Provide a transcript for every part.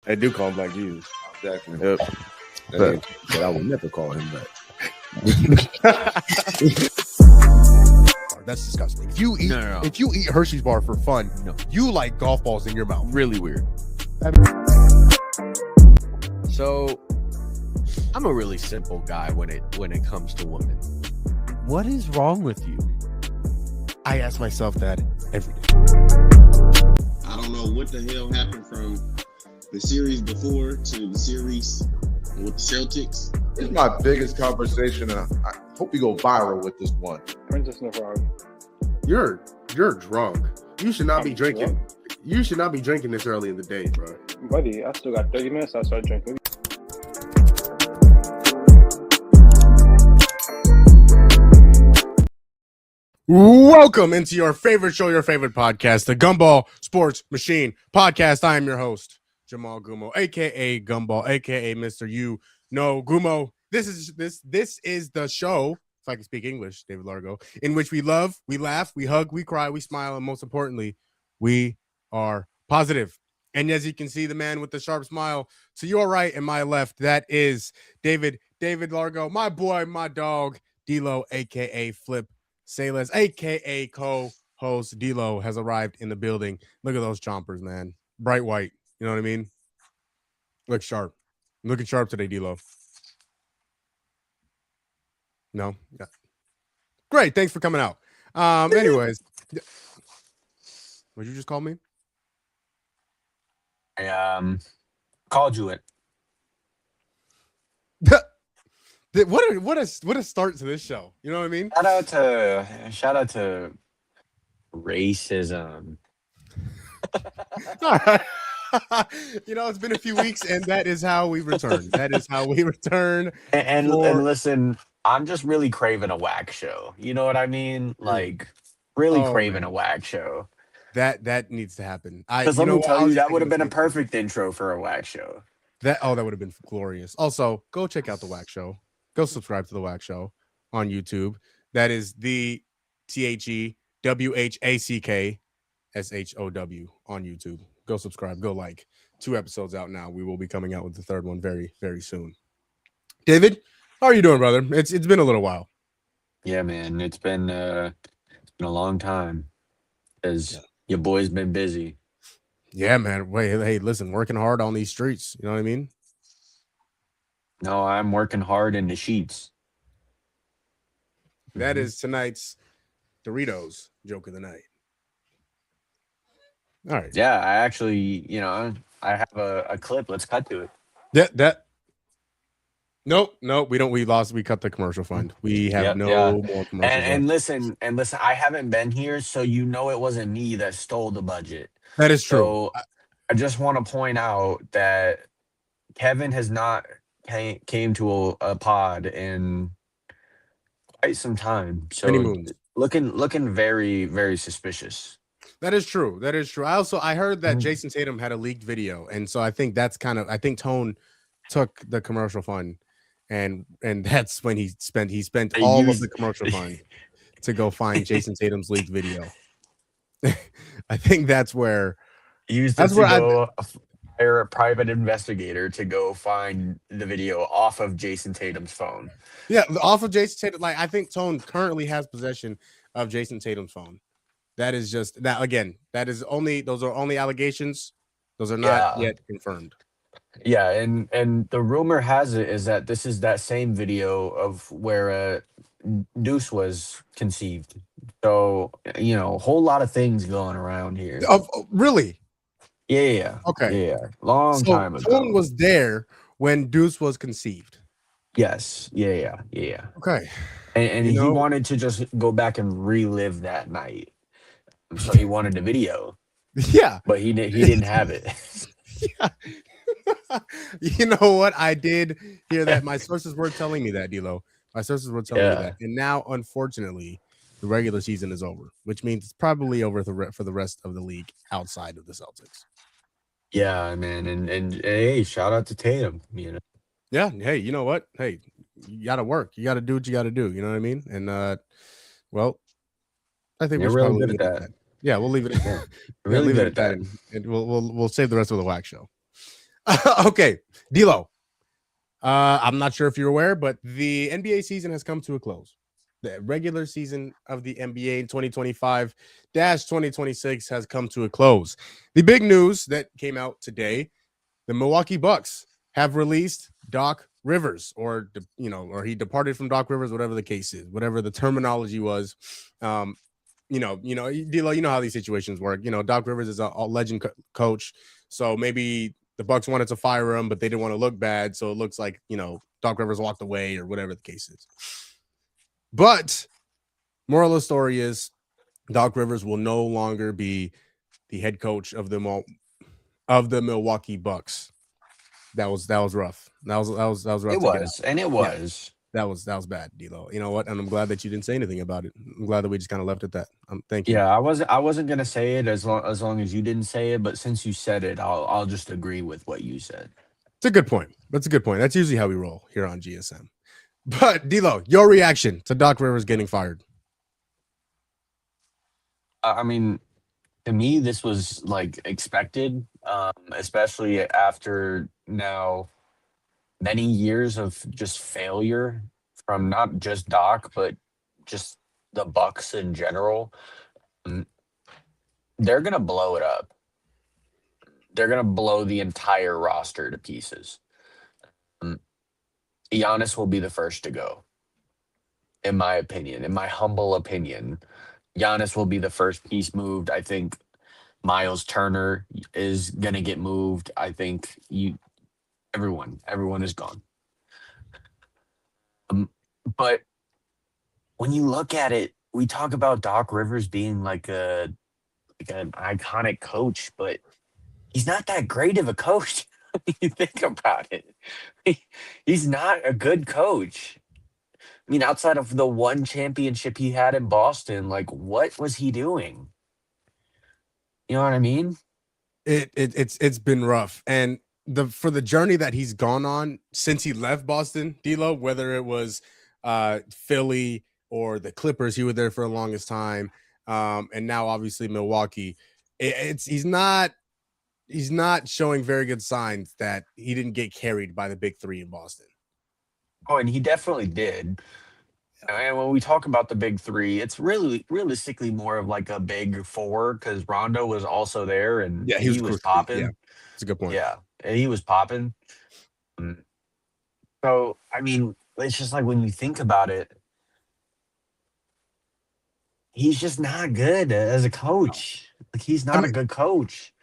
They do call him Black Jesus. Exactly. Yep. But I would never call him that. That's disgusting. If you eat, No. if you eat Hershey's bar for fun, you like golf balls in your mouth. Really weird. So, I'm a really simple guy when it comes to women. What is wrong with you? I ask myself that every day. I don't know what the hell happened from the series before to the series with the Celtics. It's my biggest conversation, and I hope we go viral with this one. Princess no frog. You're drunk. You should not be drinking. You should not be drinking this early in the day, bro. Buddy, I still got 30 minutes. I start drinking. Welcome into your favorite show, your favorite podcast, the Gumball Sports Machine Podcast. I am your host, Jamal Gumo, aka Gumball, aka Mr. You Know Gumo. This is the show, if I can speak English, David Largo, in which we love, we laugh, we hug, we cry, we smile, and most importantly, we are positive. And as you can see, the man with the sharp smile to your right and my left, that is David Largo, my boy, my dog, DLO, aka Flip Salas, aka co-host DLO, has arrived in the building. Look at those chompers, man. Bright white. You know what I mean? Look sharp. Looking sharp today, DLO. No? Yeah. Great. Thanks for coming out. Anyways. What'd you just call me? I called you it. What a start to this show. You know what I mean? Shout out to racism. All right. You know, it's been a few weeks, and that is how we return. That is how we return. And listen, I'm just really craving a whack show. You know what I mean? Like, really craving a whack show. That needs to happen. Because let me tell you, that would have been a perfect intro for a whack show. That would have been glorious. Also, go check out the Whack Show. Go subscribe to the Whack Show on YouTube. That is the THEWHACKSHOW on YouTube. Go subscribe. Go like. 2 episodes out now. We will be coming out with the 3rd one very, very soon. David, how are you doing, brother? It's been a little while. Yeah, man. It's been a long time. Because your boy's been busy. Yeah, man. Wait, hey, listen, working hard on these streets. You know what I mean? No, I'm working hard in the sheets. That is tonight's Doritos joke of the night. All right. Yeah, I actually, I have a clip. Let's cut to it. Nope. We cut the commercial fund. We have more commercial and listen, I haven't been here, so it wasn't me that stole the budget. That is true. So I just want to point out that Kevin has not came to a pod in quite some time. So many moons. Looking very, very suspicious. That is true. I heard that Jason Tatum had a leaked video, and so I think that's I think Tone took the commercial fund, and that's when he spent all of the commercial fund to go find Jason Tatum's leaked video. I think that's where hire a private investigator to go find the video off of Jason Tatum's phone. Yeah, off of Jason Tatum. Like, I think Tone currently has possession of Jason Tatum's phone. That is just that again. Those are only allegations. Those are not yet confirmed. Yeah, and the rumor has it is that this is that same video of where Deuce was conceived. So, a whole lot of things going around here. Oh, really? Yeah. Okay. Yeah. Long time ago. Tone was there when Deuce was conceived. Yes. Yeah. Okay. And he wanted to just go back and relive that night. So he wanted the video. Yeah. But he didn't have it. Yeah. You know what? I did hear that. My sources were telling me that, D-Lo. My sources were telling me that. And now, unfortunately, the regular season is over, which means it's probably over for the rest of the league outside of the Celtics. Yeah, man. And hey, shout out to Tatum, Yeah. Hey, you know what? Hey, you got to work. You got to do what you got to do. You know what I mean? And, well, I think we're really good at that. Yeah, we'll leave it at that. Really leave good it at that. And we'll save the rest of the Whack Show. Okay, DLO. I'm not sure if you're aware, but the NBA season has come to a close. The regular season of the NBA 2025-2026 has come to a close. The big news that came out today, the Milwaukee Bucks have released Doc Rivers, or he departed from Doc Rivers, whatever the case is, whatever the terminology was. DLO, you know how these situations work. Doc Rivers is a legend coach, so maybe the Bucks wanted to fire him, but they didn't want to look bad, so it looks like Doc Rivers walked away or whatever the case is. But moral of the story is Doc Rivers will no longer be the head coach of the Milwaukee Bucks. That was rough. That was rough. It was, and it was. That was bad, D-Lo. You know what? And I'm glad that you didn't say anything about it. I'm glad that we just kind of left it at that. Thank you. Yeah, I wasn't gonna say it as long as you didn't say it, but since you said it, I'll just agree with what you said. It's a good point. That's a good point. That's usually how we roll here on GSM. But D-Lo, your reaction to Doc Rivers getting fired? I mean, to me, this was like expected, especially after now many years of just failure from not just Doc, but just the Bucks in general. Um, They're gonna blow it up. They're gonna blow the entire roster to pieces. Um, Giannis will be the first to go, in my opinion. In my humble opinion, Giannis will be the first piece moved. I think Miles Turner is gonna get moved. I think everyone is gone. But when you look at it, we talk about Doc Rivers being like an iconic coach, but he's not that great of a coach. When you think about it, he's not a good coach. I mean, outside of the one championship he had in Boston, like what was he doing? You know what I mean? It's been rough, and for the journey that he's gone on since he left Boston, D-Lo, whether it was Philly or the Clippers, he was there for the longest time, and now obviously Milwaukee. He's not showing very good signs that he didn't get carried by the big three in Boston. Oh, and he definitely did. And when we talk about the big three, it's really realistically more of like a big four because Rondo was also there and Yeah, he was crucial. popping. Yeah, that's a good point. Yeah, and he was popping. So, I mean, it's just like when you think about it, he's just not good as a coach. Like he's not a good coach.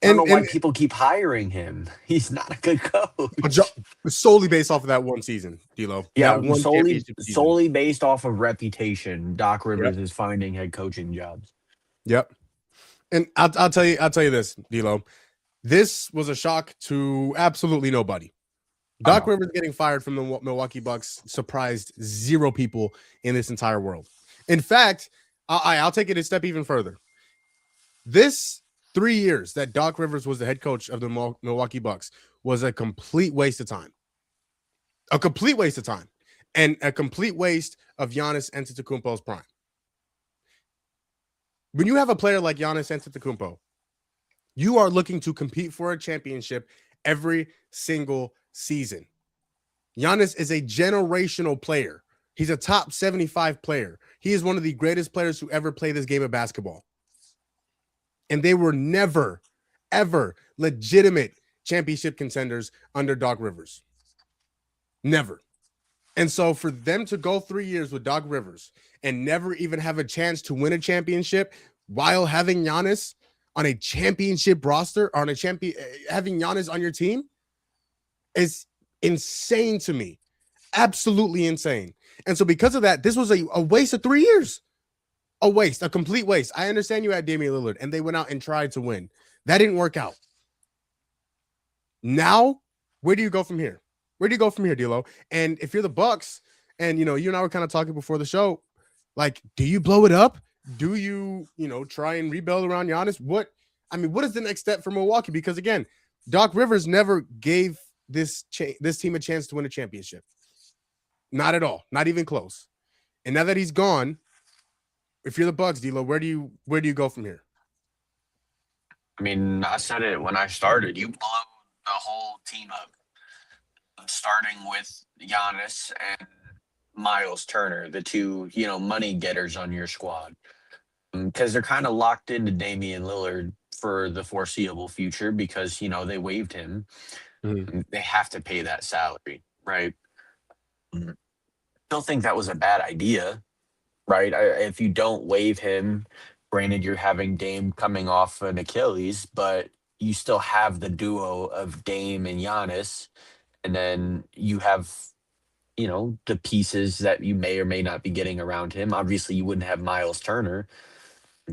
I don't know why people keep hiring him. He's not a good coach. Solely based off of that one season, D-Lo. Yeah, solely based off of reputation, Doc Rivers is finding head coaching jobs. Yep. And I'll tell you this, D-Lo. This was a shock to absolutely nobody. Doc Rivers getting fired from the Milwaukee Bucks surprised zero people in this entire world. In fact, I'll take it a step even further. This 3 years that Doc Rivers was the head coach of the Milwaukee Bucks was a complete waste of time. A complete waste of time. And a complete waste of Giannis Antetokounmpo's prime. When you have a player like Giannis Antetokounmpo, you are looking to compete for a championship every single season. Giannis is a generational player. He's a top 75 player. He is one of the greatest players who ever played this game of basketball. And they were never, ever legitimate championship contenders under Doc Rivers. Never. And so for them to go 3 years with Doc Rivers and never even have a chance to win a championship while having Giannis on a championship roster, or having Giannis on your team is insane to me. Absolutely insane. And so because of that, this was a waste of 3 years. A complete waste. I understand you had Damian Lillard, and they went out and tried to win. That didn't work out. Now, where do you go from here? Where do you go from here, D-Lo? And if you're the Bucks, and you and I were kind of talking before the show, like, do you blow it up? Do you, try and rebuild around Giannis? What is the next step for Milwaukee? Because again, Doc Rivers never gave this team a chance to win a championship. Not at all. Not even close. And now that he's gone, if you're the Bucks, D-Lo, where do you go from here? I mean, I said it when I started. the whole team up, starting with Giannis and Miles Turner, the two, money getters on your squad, because they're kind of locked into Damian Lillard for the foreseeable future because, they waived him. Mhm. They have to pay that salary, right? Still think that was a bad idea, right? If you don't waive him, granted, you're having Dame coming off an Achilles, but you still have the duo of Dame and Giannis, and then you have the pieces that you may or may not be getting around him. Obviously, you wouldn't have Miles Turner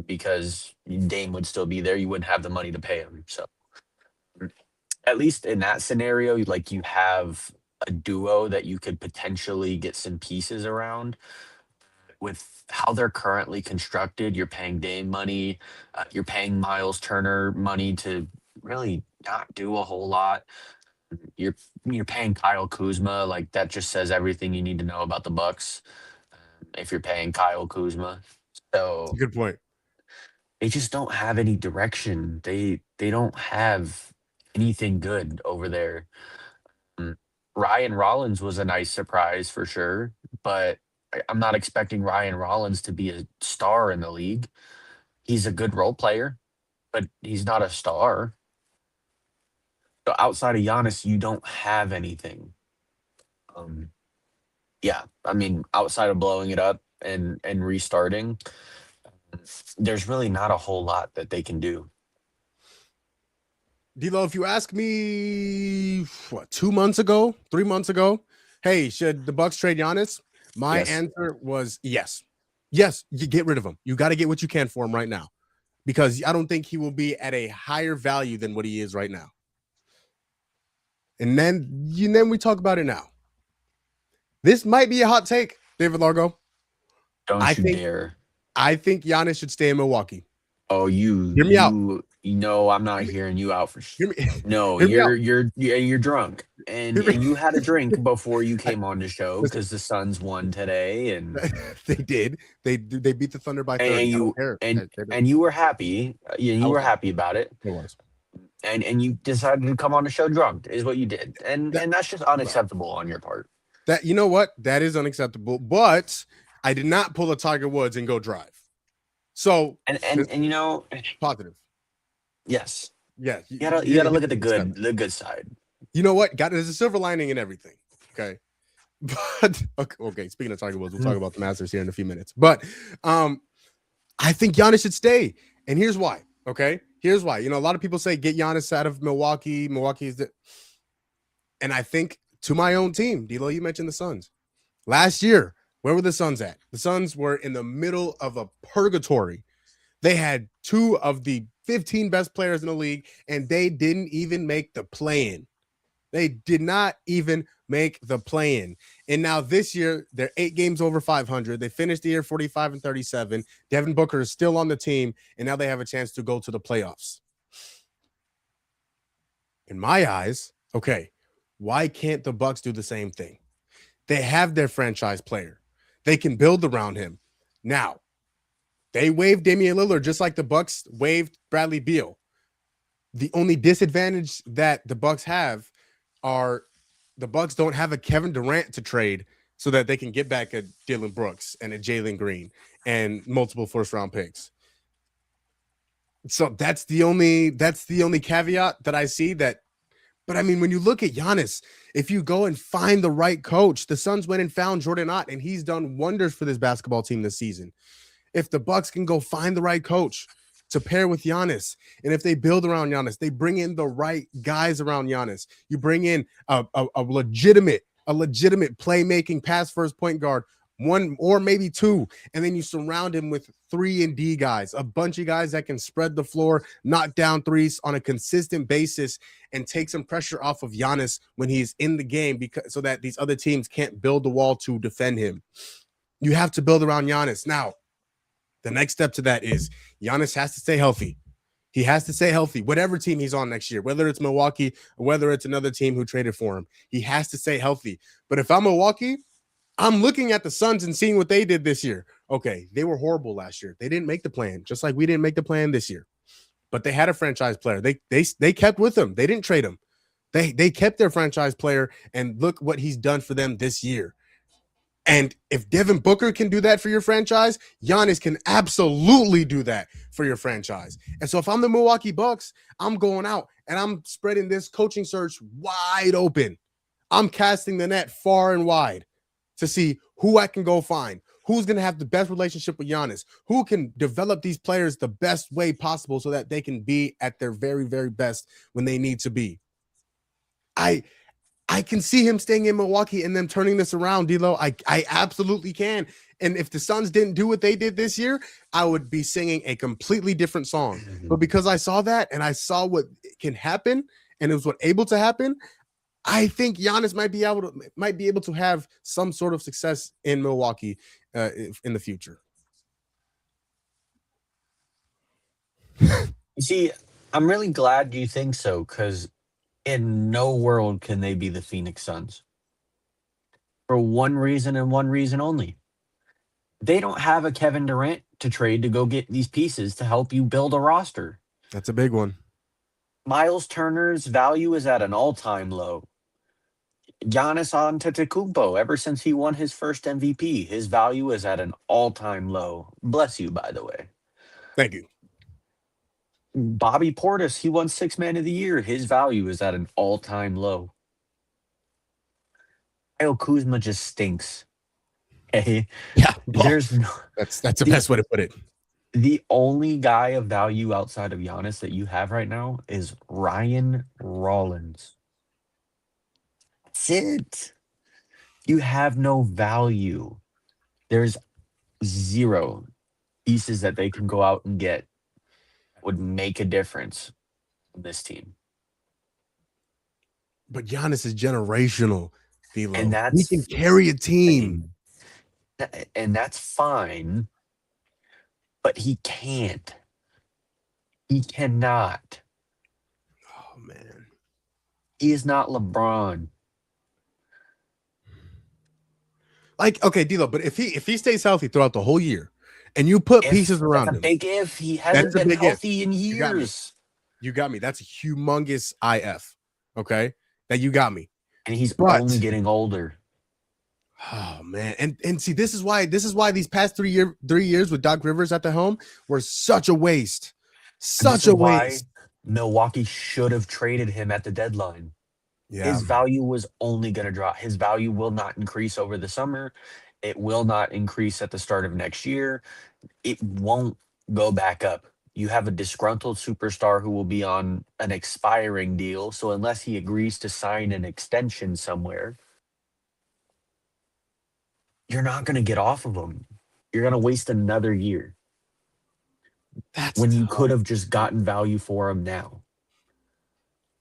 because Dame would still be there. You wouldn't have the money to pay him. So at least in that scenario, like you have a duo that you could potentially get some pieces around. With how they're currently constructed, you're paying Dame money, you're paying Miles Turner money to really not do a whole lot. You're you're paying Kyle Kuzma, like that just says everything you need to know about the Bucks. If you're paying Kyle Kuzma, It's a so good point. they just don't have any direction. They don't have anything good over there. Mm, Ryan Rollins was a nice surprise for sure, but I'm not expecting Ryan Rollins to be a star in the league. He's a good role player, but he's not a star. So outside of Giannis, you don't have anything. Um, yeah, I mean, outside of blowing it up and restarting, there's really not a whole lot that they can do. D'Lo, if you ask me, what, 2 months ago, 3 months ago, hey, should the Bucks trade Giannis? My Yes. answer was yes. Yes, you get rid of him. You got to get what you can for him right now, because I don't think he will be at a higher value than what he is right now. And then we talk about it now. This might be a hot take, David Largo. Don't I you think- dare. I think Giannis should stay in Milwaukee. Oh, Hear me out. I'm not hearing you out for Hear me. No, Hear me out. you're drunk, and Hear me- and you had a drink before you came on the show because the Suns won today, and They did. They beat the Thunder by 30. and I you don't care. and you were happy. You was were happy. happy about it, It was. and you decided to come on the show drunk is what you did, and That- that's just unacceptable on your part. That, you know what? That is unacceptable. But I did not pull a Tiger Woods and go drive. So And positive. yes, Yeah. you gotta look at the good side. You know what? There's a silver lining in everything. Okay. But okay. Speaking of Tiger Woods, we'll talk about the Masters here in a few minutes. But I think Giannis should stay. And here's why. Okay. Here's why. A lot of people say get Giannis out of Milwaukee. Milwaukee is and I think to my own team, D'Lo, you mentioned the Suns. Last year, where were the Suns at? The Suns were in the middle of a purgatory. They had 2 of the 15 best players in the league, and they didn't even make the play-in. They did not even make the play-in. And now this year, they're 8 games over 500. They finished the year 45-37. Devin Booker is still on the team, and now they have a chance to go to the playoffs. In my eyes, okay, why can't the Bucks do the same thing? They have their franchise player. They can build around him. Now, they waived Damian Lillard just like the Bucks waived Bradley Beal. The only disadvantage that the Bucks have are the Bucks don't have a Kevin Durant to trade so that they can get back a Dylan Brooks and a Jalen Green and multiple first-round picks. So that's the only caveat that I see that. But I mean, when you look at Giannis, if you go and find the right coach, the Suns went and found Jordan Ott, and he's done wonders for this basketball team this season. If the Bucks can go find the right coach to pair with Giannis, and if they build around Giannis, they bring in the right guys around Giannis. You bring in a legitimate playmaking pass first point guard, 1 or maybe 2, and then you surround him with 3 and D guys, a bunch of guys that can spread the floor, knock down threes on a consistent basis, and take some pressure off of Giannis when he's in the game, because so that these other teams can't build the wall to defend him. You have to build around Giannis. Now, the next step to that is Giannis has to stay healthy. He has to stay healthy, whatever team he's on next year, whether it's Milwaukee or whether it's another team who traded for him. He has to stay healthy. But if I'm Milwaukee, I'm looking at the Suns and seeing what they did this year. Okay, they were horrible last year. They didn't make the plan, just like we didn't make the plan this year. But they had a franchise player. They kept with him. They didn't trade him. They kept their franchise player, and look what he's done for them this year. And if Devin Booker can do that for your franchise, Giannis can absolutely do that for your franchise. And so if I'm the Milwaukee Bucks, I'm going out and I'm spreading this coaching search wide open. I'm casting the net far and wide to see who I can go find, who's going to have the best relationship with Giannis, who can develop these players the best way possible so that they can be at their very, very best when they need to be. I can see him staying in Milwaukee and them turning this around, D'Lo. I absolutely can. And if the Suns didn't do what they did this year, I would be singing a completely different song. But because I saw that and I saw what can happen and it was what able to happen, I think Giannis might be able to have some sort of success in Milwaukee in the future. You see, I'm really glad you think so, because in no world can they be the Phoenix Suns. For one reason and one reason only. They don't have a Kevin Durant to trade to go get these pieces to help you build a roster. That's a big one. Miles Turner's value is at an all-time low. Giannis Antetokounmpo, ever since he won his first MVP, his value is at an all-time low. Bless you, by the way. Thank you. Bobby Portis, he won Sixth Man of the Year. His value is at an all-time low. Kyle Kuzma just stinks. Okay? Yeah, There's no, that's the best way to put it. the only guy of value outside of Giannis that you have right now is Ryan Rollins. That's it. You have no value. There's zero pieces that they can go out and get that would make a difference in this team. But Giannis is generational, D'Lo. And that's he can carry a team. And that's fine, but he can't. He cannot. Oh man, He is not LeBron. like okay, D'Lo. But if he stays healthy throughout the whole year, and you put pieces around That's a him, big if. He hasn't That's a been big if. healthy in You got me. years. you got me. That's a humongous if. Okay, that you got me. And he's But- only getting older. Oh man, and see, this is why these past 3 years with Doc Rivers at the helm were such a waste, And this is why waste. Milwaukee should have traded him at the deadline. Yeah, His value was only going to drop. His value will not increase over the summer. It will not increase at the start of next year. It won't go back up. You have a disgruntled superstar who will be on an expiring deal. So unless he agrees to sign an extension somewhere, you're not going to get off of him. You're going to waste another year that's when you tough. could have just gotten value for him now.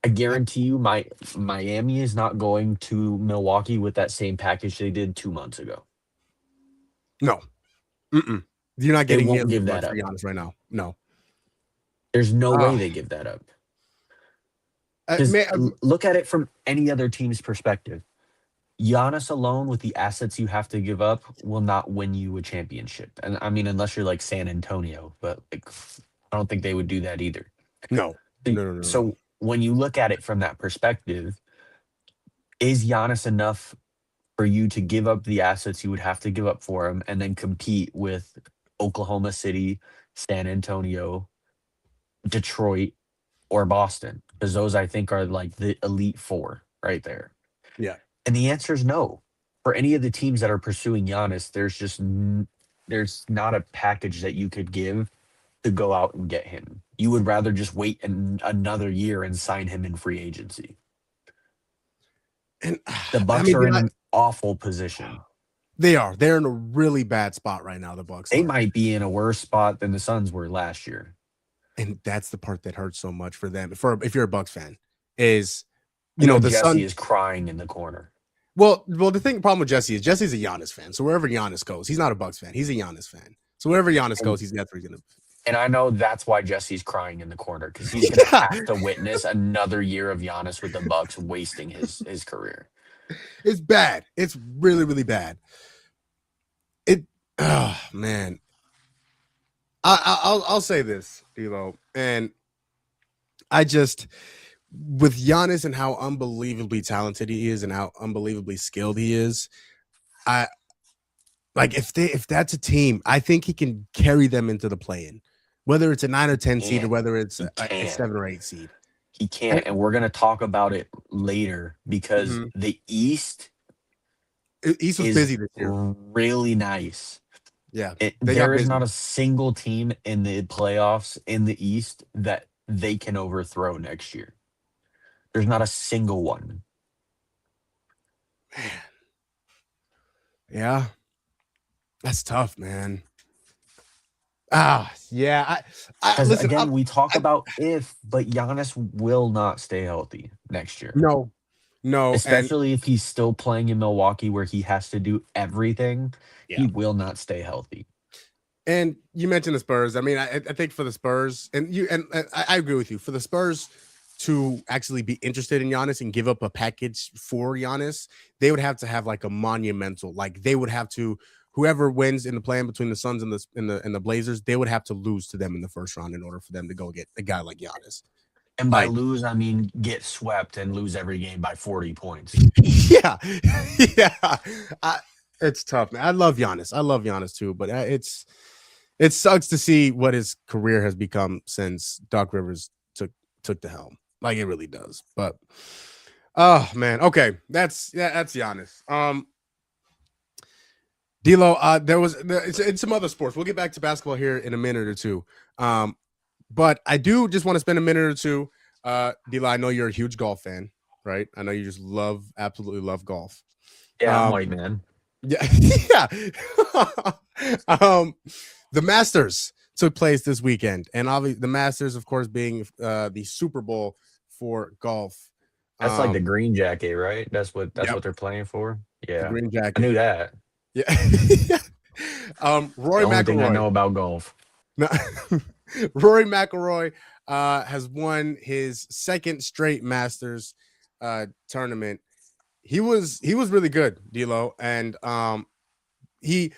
I guarantee you Miami is not going to Milwaukee with that same package they did 2 months ago. No, you're not getting won't nearly give as much that for up. Giannis right now. No, There's no way Ah. they give that up. 'Cause man, look at it from any other team's perspective. Giannis alone, with the assets you have to give up, will not win you a championship. And I mean, unless you're like San Antonio, but like, I don't think they would do that either. no. No. So when you look at it from that perspective, is Giannis enough for you to give up the assets you would have to give up for him and then compete with Oklahoma City, San Antonio, Detroit, or Boston? Because those, I think, are like the elite four right there. Yeah. And the answer is no. For any of the teams that are pursuing Giannis, there's not a package that you could give to go out and get him. You would rather just wait another year and sign him in free agency. And The Bucks are in an awful position. They're in a really bad spot right now. The Bucks. They are. might be in a worse spot than the Suns were last year. And that's the part that hurts so much for them. If you're a Bucks fan, is You know, the Jesse Sun. is crying in the corner. Well, the problem with Jesse is Jesse's a Giannis fan. So wherever Giannis goes, he's not a Bucks fan. He's a Giannis fan. So wherever Giannis goes, that's where he's gonna. And I know that's why Jesse's crying in the corner, because he's going to have to witness another year of Giannis with the Bucks wasting his career. It's bad. It's really, really bad. Oh man. I'll say this, D'Lo, and I just with Giannis and how unbelievably talented he is and how unbelievably skilled he is, I like if that's a team, I think he can carry them into the play-in, whether it's a 9 or 10 seed or whether it's a 7 or 8 seed. He can't, and we're gonna talk about it later because the East was busy this year. Really nice. Yeah, there is not a single team in the playoffs in the East that they can overthrow next year. There's not a single one. Man. Yeah. That's tough, man. Yeah. Listen, again, we talk about if, but Giannis will not stay healthy next year. No. Especially if he's still playing in Milwaukee where he has to do everything. Yeah. He will not stay healthy. And you mentioned the Spurs. I mean, I think for the Spurs, and I agree with you, for the Spurs to actually be interested in Giannis and give up a package for Giannis, they would have to have like a monumental, like they would have to, whoever wins in the play-in between the Suns and the Blazers, they would have to lose to them in the first round in order for them to go get a guy like Giannis. And by lose, I mean get swept and lose every game by 40 points. Yeah. It's tough, man. I love Giannis too, but it sucks to see what his career has become since Doc Rivers took the helm. Like it really does. But oh man, okay, that's Giannis. DLO, it's some other sports. We'll get back to basketball here in a minute or two. But I do just want to spend a minute or two. DLO, I know you're a huge golf fan, right? I know you just absolutely love golf. Yeah, I'm white, man. Yeah. The Masters took place this weekend, and obviously the Masters, of course, being the Super Bowl for golf. That's like the green jacket, right? That's what they're playing for. Yeah, the green jacket. I knew that. Yeah. Rory McIlroy. Thing I McIlroy. know about golf. No. Rory McIlroy has won his second straight Masters tournament. He was really good, DLO, and the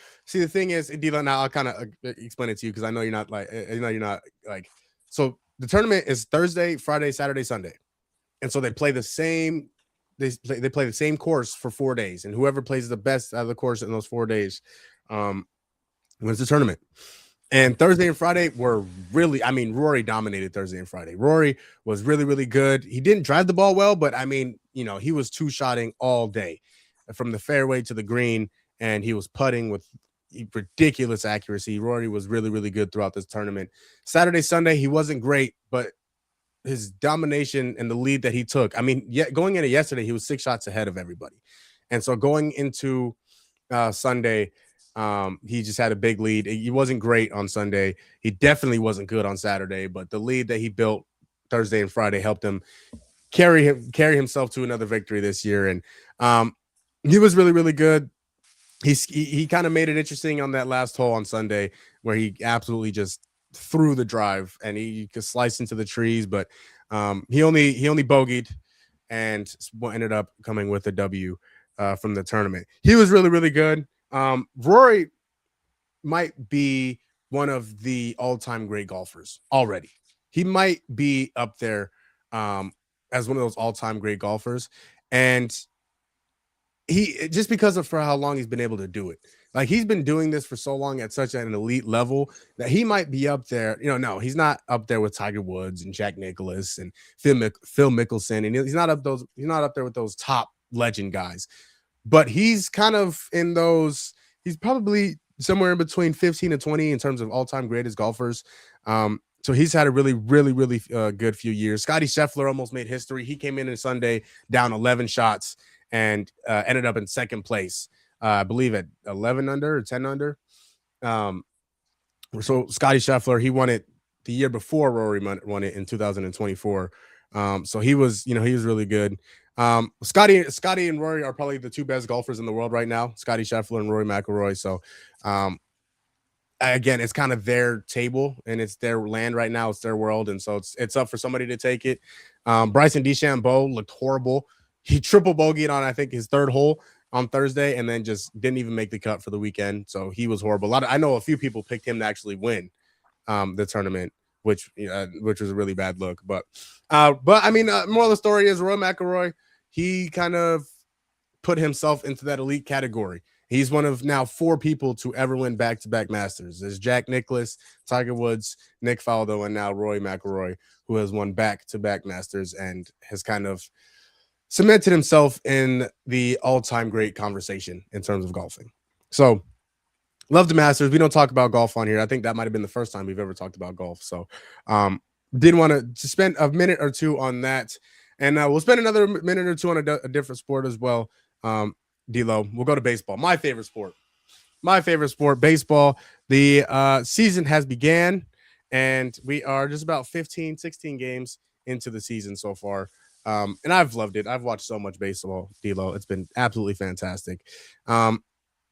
thing is, DLO, now I'll kind of explain it to you because I know you're not like so the tournament is Thursday, Friday, Saturday, Sunday, and so they play the same. They play the same course for 4 days, and whoever plays the best out of the course in those 4 days wins the tournament. And Thursday and Friday were really, I mean, Rory dominated Thursday and Friday. Rory was really, really good. He didn't drive the ball well, but I mean, he was two-shotting all day from the fairway to the green, and he was putting with ridiculous accuracy. Rory was really, really good throughout this tournament. Saturday, Sunday, he wasn't great, but his domination and the lead that he took, I mean, going into yesterday, he was 6 shots ahead of everybody. And so going into Sunday, he just had a big lead. He wasn't great on Sunday. He definitely wasn't good on Saturday, but the lead that he built Thursday and Friday helped him carry himself to another victory this year. And he was really, really good. He kind of made it interesting on that last hole on Sunday where he absolutely just threw the drive and he could slice into the trees, but he only bogeyed and ended up coming with a W from the tournament. He was really, really good. Rory might be one of the all-time great golfers already. He might be up there as one of those all-time great golfers. And he just because of for how long he's been able to do it. Like he's been doing this for so long at such an elite level that he might be up there. No, he's not up there with Tiger Woods and Jack Nicklaus and Phil Mickelson, and he's not up there with those top legend guys. But he's kind of in those. He's probably somewhere in between 15 and 20 in terms of all-time greatest golfers. So he's had a really, really, really good few years. Scottie Scheffler almost made history. He came in on Sunday down 11 shots and ended up in second place. I believe at 11 under or 10 under. So Scottie Scheffler, he won it the year before Rory won it in 2024. So he was really good. Scottie and Rory are probably the two best golfers in the world right now. Scottie Scheffler and Rory McIlroy. So again, it's kind of their table and it's their land right now. It's their world, and so it's up for somebody to take it. Bryson DeChambeau looked horrible. He triple bogeyed on I think his third hole on Thursday, and then just didn't even make the cut for the weekend. So he was horrible. I know a few people picked him to actually win the tournament, which was a really bad look. But I mean, moral of the story is Roy McIlroy. He kind of put himself into that elite category. He's one of now 4 people to ever win back-to-back Masters. There's Jack Nicklaus, Tiger Woods, Nick Faldo, and now Roy McIlroy, who has won back-to-back Masters and has kind of cemented himself in the all-time great conversation in terms of golfing. So, love the Masters. We don't talk about golf on here. I think that might have been the first time we've ever talked about golf. So, did want to spend a minute or two on that. And we'll spend another minute or two on a different sport as well. D-Lo, we'll go to baseball. My favorite sport, baseball. The season has began, and we are just about 15, 16 games into the season so far. And I've loved it. I've watched so much baseball, D-Lo. It's been absolutely fantastic.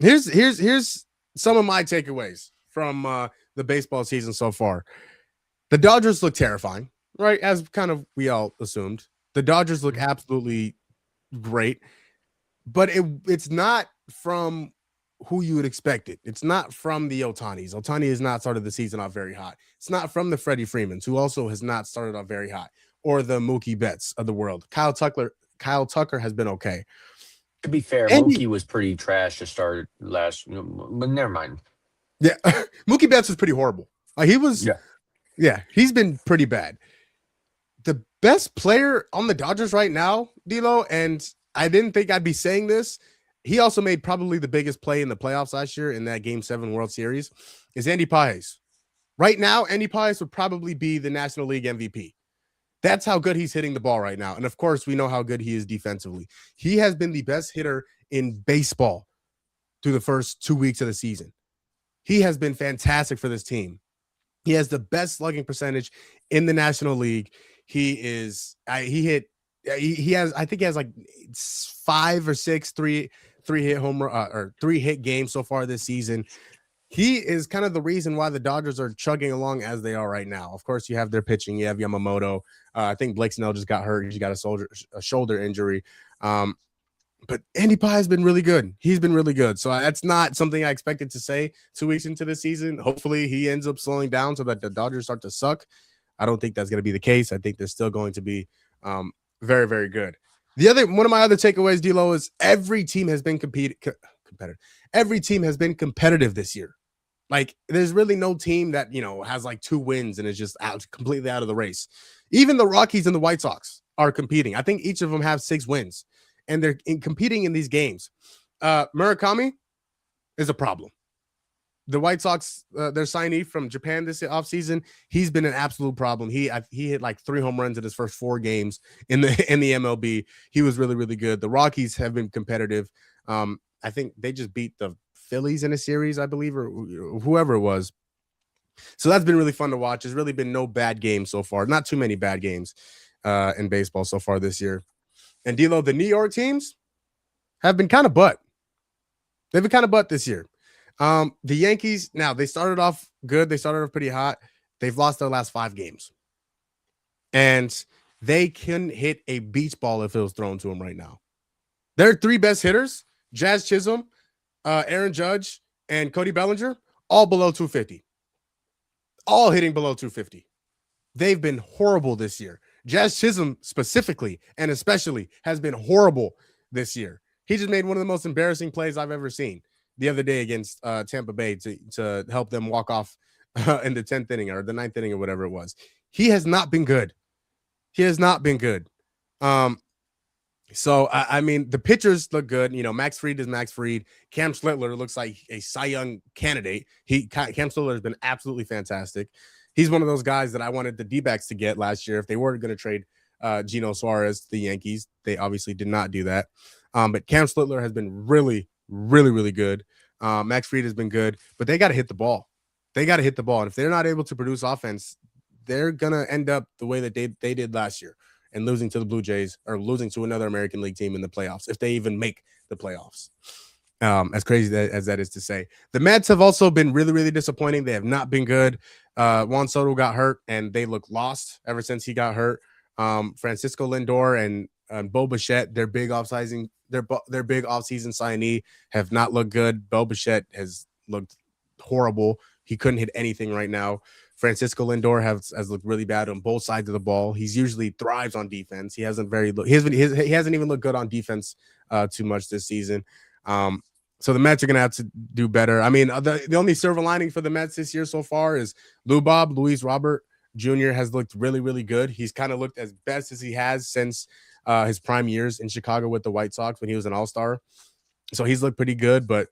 Here's some of my takeaways from the baseball season so far. The Dodgers look terrifying, right? As kind of we all assumed. The Dodgers look absolutely great. But it's not from who you would expect it. It's not from the Ohtanis. Ohtani has not started the season off very hot. It's not from the Freddie Freemans, who also has not started off very hot, or the Mookie Betts of the world. Kyle Tucker has been okay. To be fair, Mookie was pretty trash to start last, but never mind. Yeah, Mookie Betts was pretty horrible. Yeah, he's been pretty bad. The best player on the Dodgers right now, D-Lo, and I didn't think I'd be saying this. He also made probably the biggest play in the playoffs last year in that Game 7 World Series is Andy Pages. Right now, Andy Pages would probably be the National League MVP. That's how good he's hitting the ball right now. And, of course, we know how good he is defensively. He has been the best hitter in baseball through the first 2 weeks of the season. He has been fantastic for this team. He has the best slugging percentage in the National League. He has like 5 or 6 three-hit homer or 3-hit games so far this season. He is kind of the reason why the Dodgers are chugging along as they are right now. Of course, you have their pitching. You have Yamamoto. I think Blake Snell just got hurt. He's got a shoulder injury. But Andy Pye has been really good. He's been really good. So that's not something I expected to say 2 weeks into the season. Hopefully he ends up slowing down so that the Dodgers start to suck. I don't think that's going to be the case. I think they're still going to be very, very good. One of my other takeaways, D-Lo, is every team has been competitive. Every team has been competitive this year. Like, there's really no team that, has like 2 wins and is just completely out of the race. Even the Rockies and the White Sox are competing. I think each of them have 6 wins, and they're competing in these games. Murakami is a problem. The White Sox, their signee from Japan this offseason, he's been an absolute problem. He hit like 3 home runs in his first 4 games in the MLB. He was really, really good. The Rockies have been competitive. I think they just beat the Phillies in a series, I believe, or whoever it was. So that's been really fun to watch. There's really been no bad games so far. Not too many bad games in baseball so far this year. And D-Lo, the New York teams have been kind of butt. They've been kind of butt this year. The Yankees, now they started off good. They started off pretty hot. They've lost their last 5 games. And they can hit a beach ball if it was thrown to them right now. Their 3 best hitters, Jazz Chisholm, Aaron Judge, and Cody Bellinger, all below 250. All hitting below 250. They've been horrible this year. Jazz Chisholm specifically and especially has been horrible this year. He just made one of the most embarrassing plays I've ever seen the other day against Tampa Bay to help them walk off in the 10th inning or the 9th inning or whatever it was. He has not been good. So, I mean, the pitchers look good. Max Fried is Max Fried. Cam Schlittler looks like a Cy Young candidate. Cam Schlittler has been absolutely fantastic. He's one of those guys that I wanted the D-backs to get last year if they were going to trade Geno Suarez to the Yankees. They obviously did not do that. But Cam Schlittler has been really, really, really good. Max Fried has been good, but they got to hit the ball. And if they're not able to produce offense, they're going to end up the way that they did last year and losing to the Blue Jays or losing to another American League team in the playoffs, if they even make the playoffs. As crazy as that is to say. The Mets have also been really, really disappointing. They have not been good. Juan Soto got hurt, and they look lost ever since he got hurt. Francisco Lindor and Bo Bichette, their big offseason signee, have not looked good. Bo Bichette has looked horrible. He couldn't hit anything right now Francisco Lindor has looked really bad on both sides of the ball. He's usually thrives on defense. He hasn't even looked good on defense too much this season. So the Mets are going to have to do better. I mean, the only silver lining for the Mets this year so far is Luis Robert Jr. has looked really, really good. He's kind of looked as best as he has since his prime years in Chicago with the White Sox when he was an all-star. So he's looked pretty good, but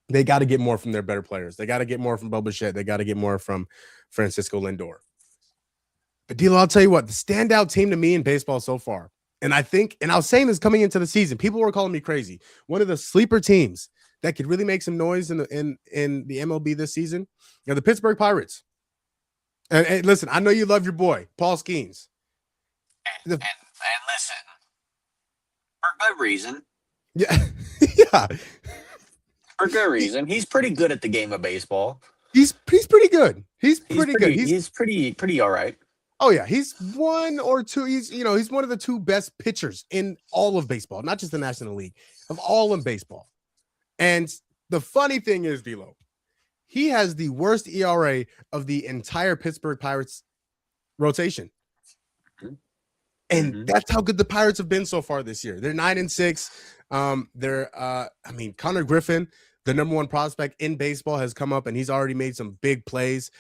they got to get more from their better players. They got to get more from Bo Bichette. They got to get more from Francisco Lindor. But D'Lo, I'll tell you what, the standout team to me in baseball so far, and I was saying this coming into the season, people were calling me crazy. One of the sleeper teams that could really make some noise in the MLB this season are the Pittsburgh Pirates. And listen, I know you love your boy, Paul Skeens. And listen, for good reason. Yeah. Yeah. For good reason. He's pretty good at the game of baseball. He's pretty good. He's pretty good. He's pretty all right. Oh yeah, he's one or two. He's one of the two best pitchers in all of baseball, not just the National League, of all in baseball. And the funny thing is, D'Lo, he has the worst ERA of the entire Pittsburgh Pirates rotation. And that's how good the Pirates have been so far this year. They're 9-6. Connor Griffin, the number one prospect in baseball, has come up and he's already made some big plays.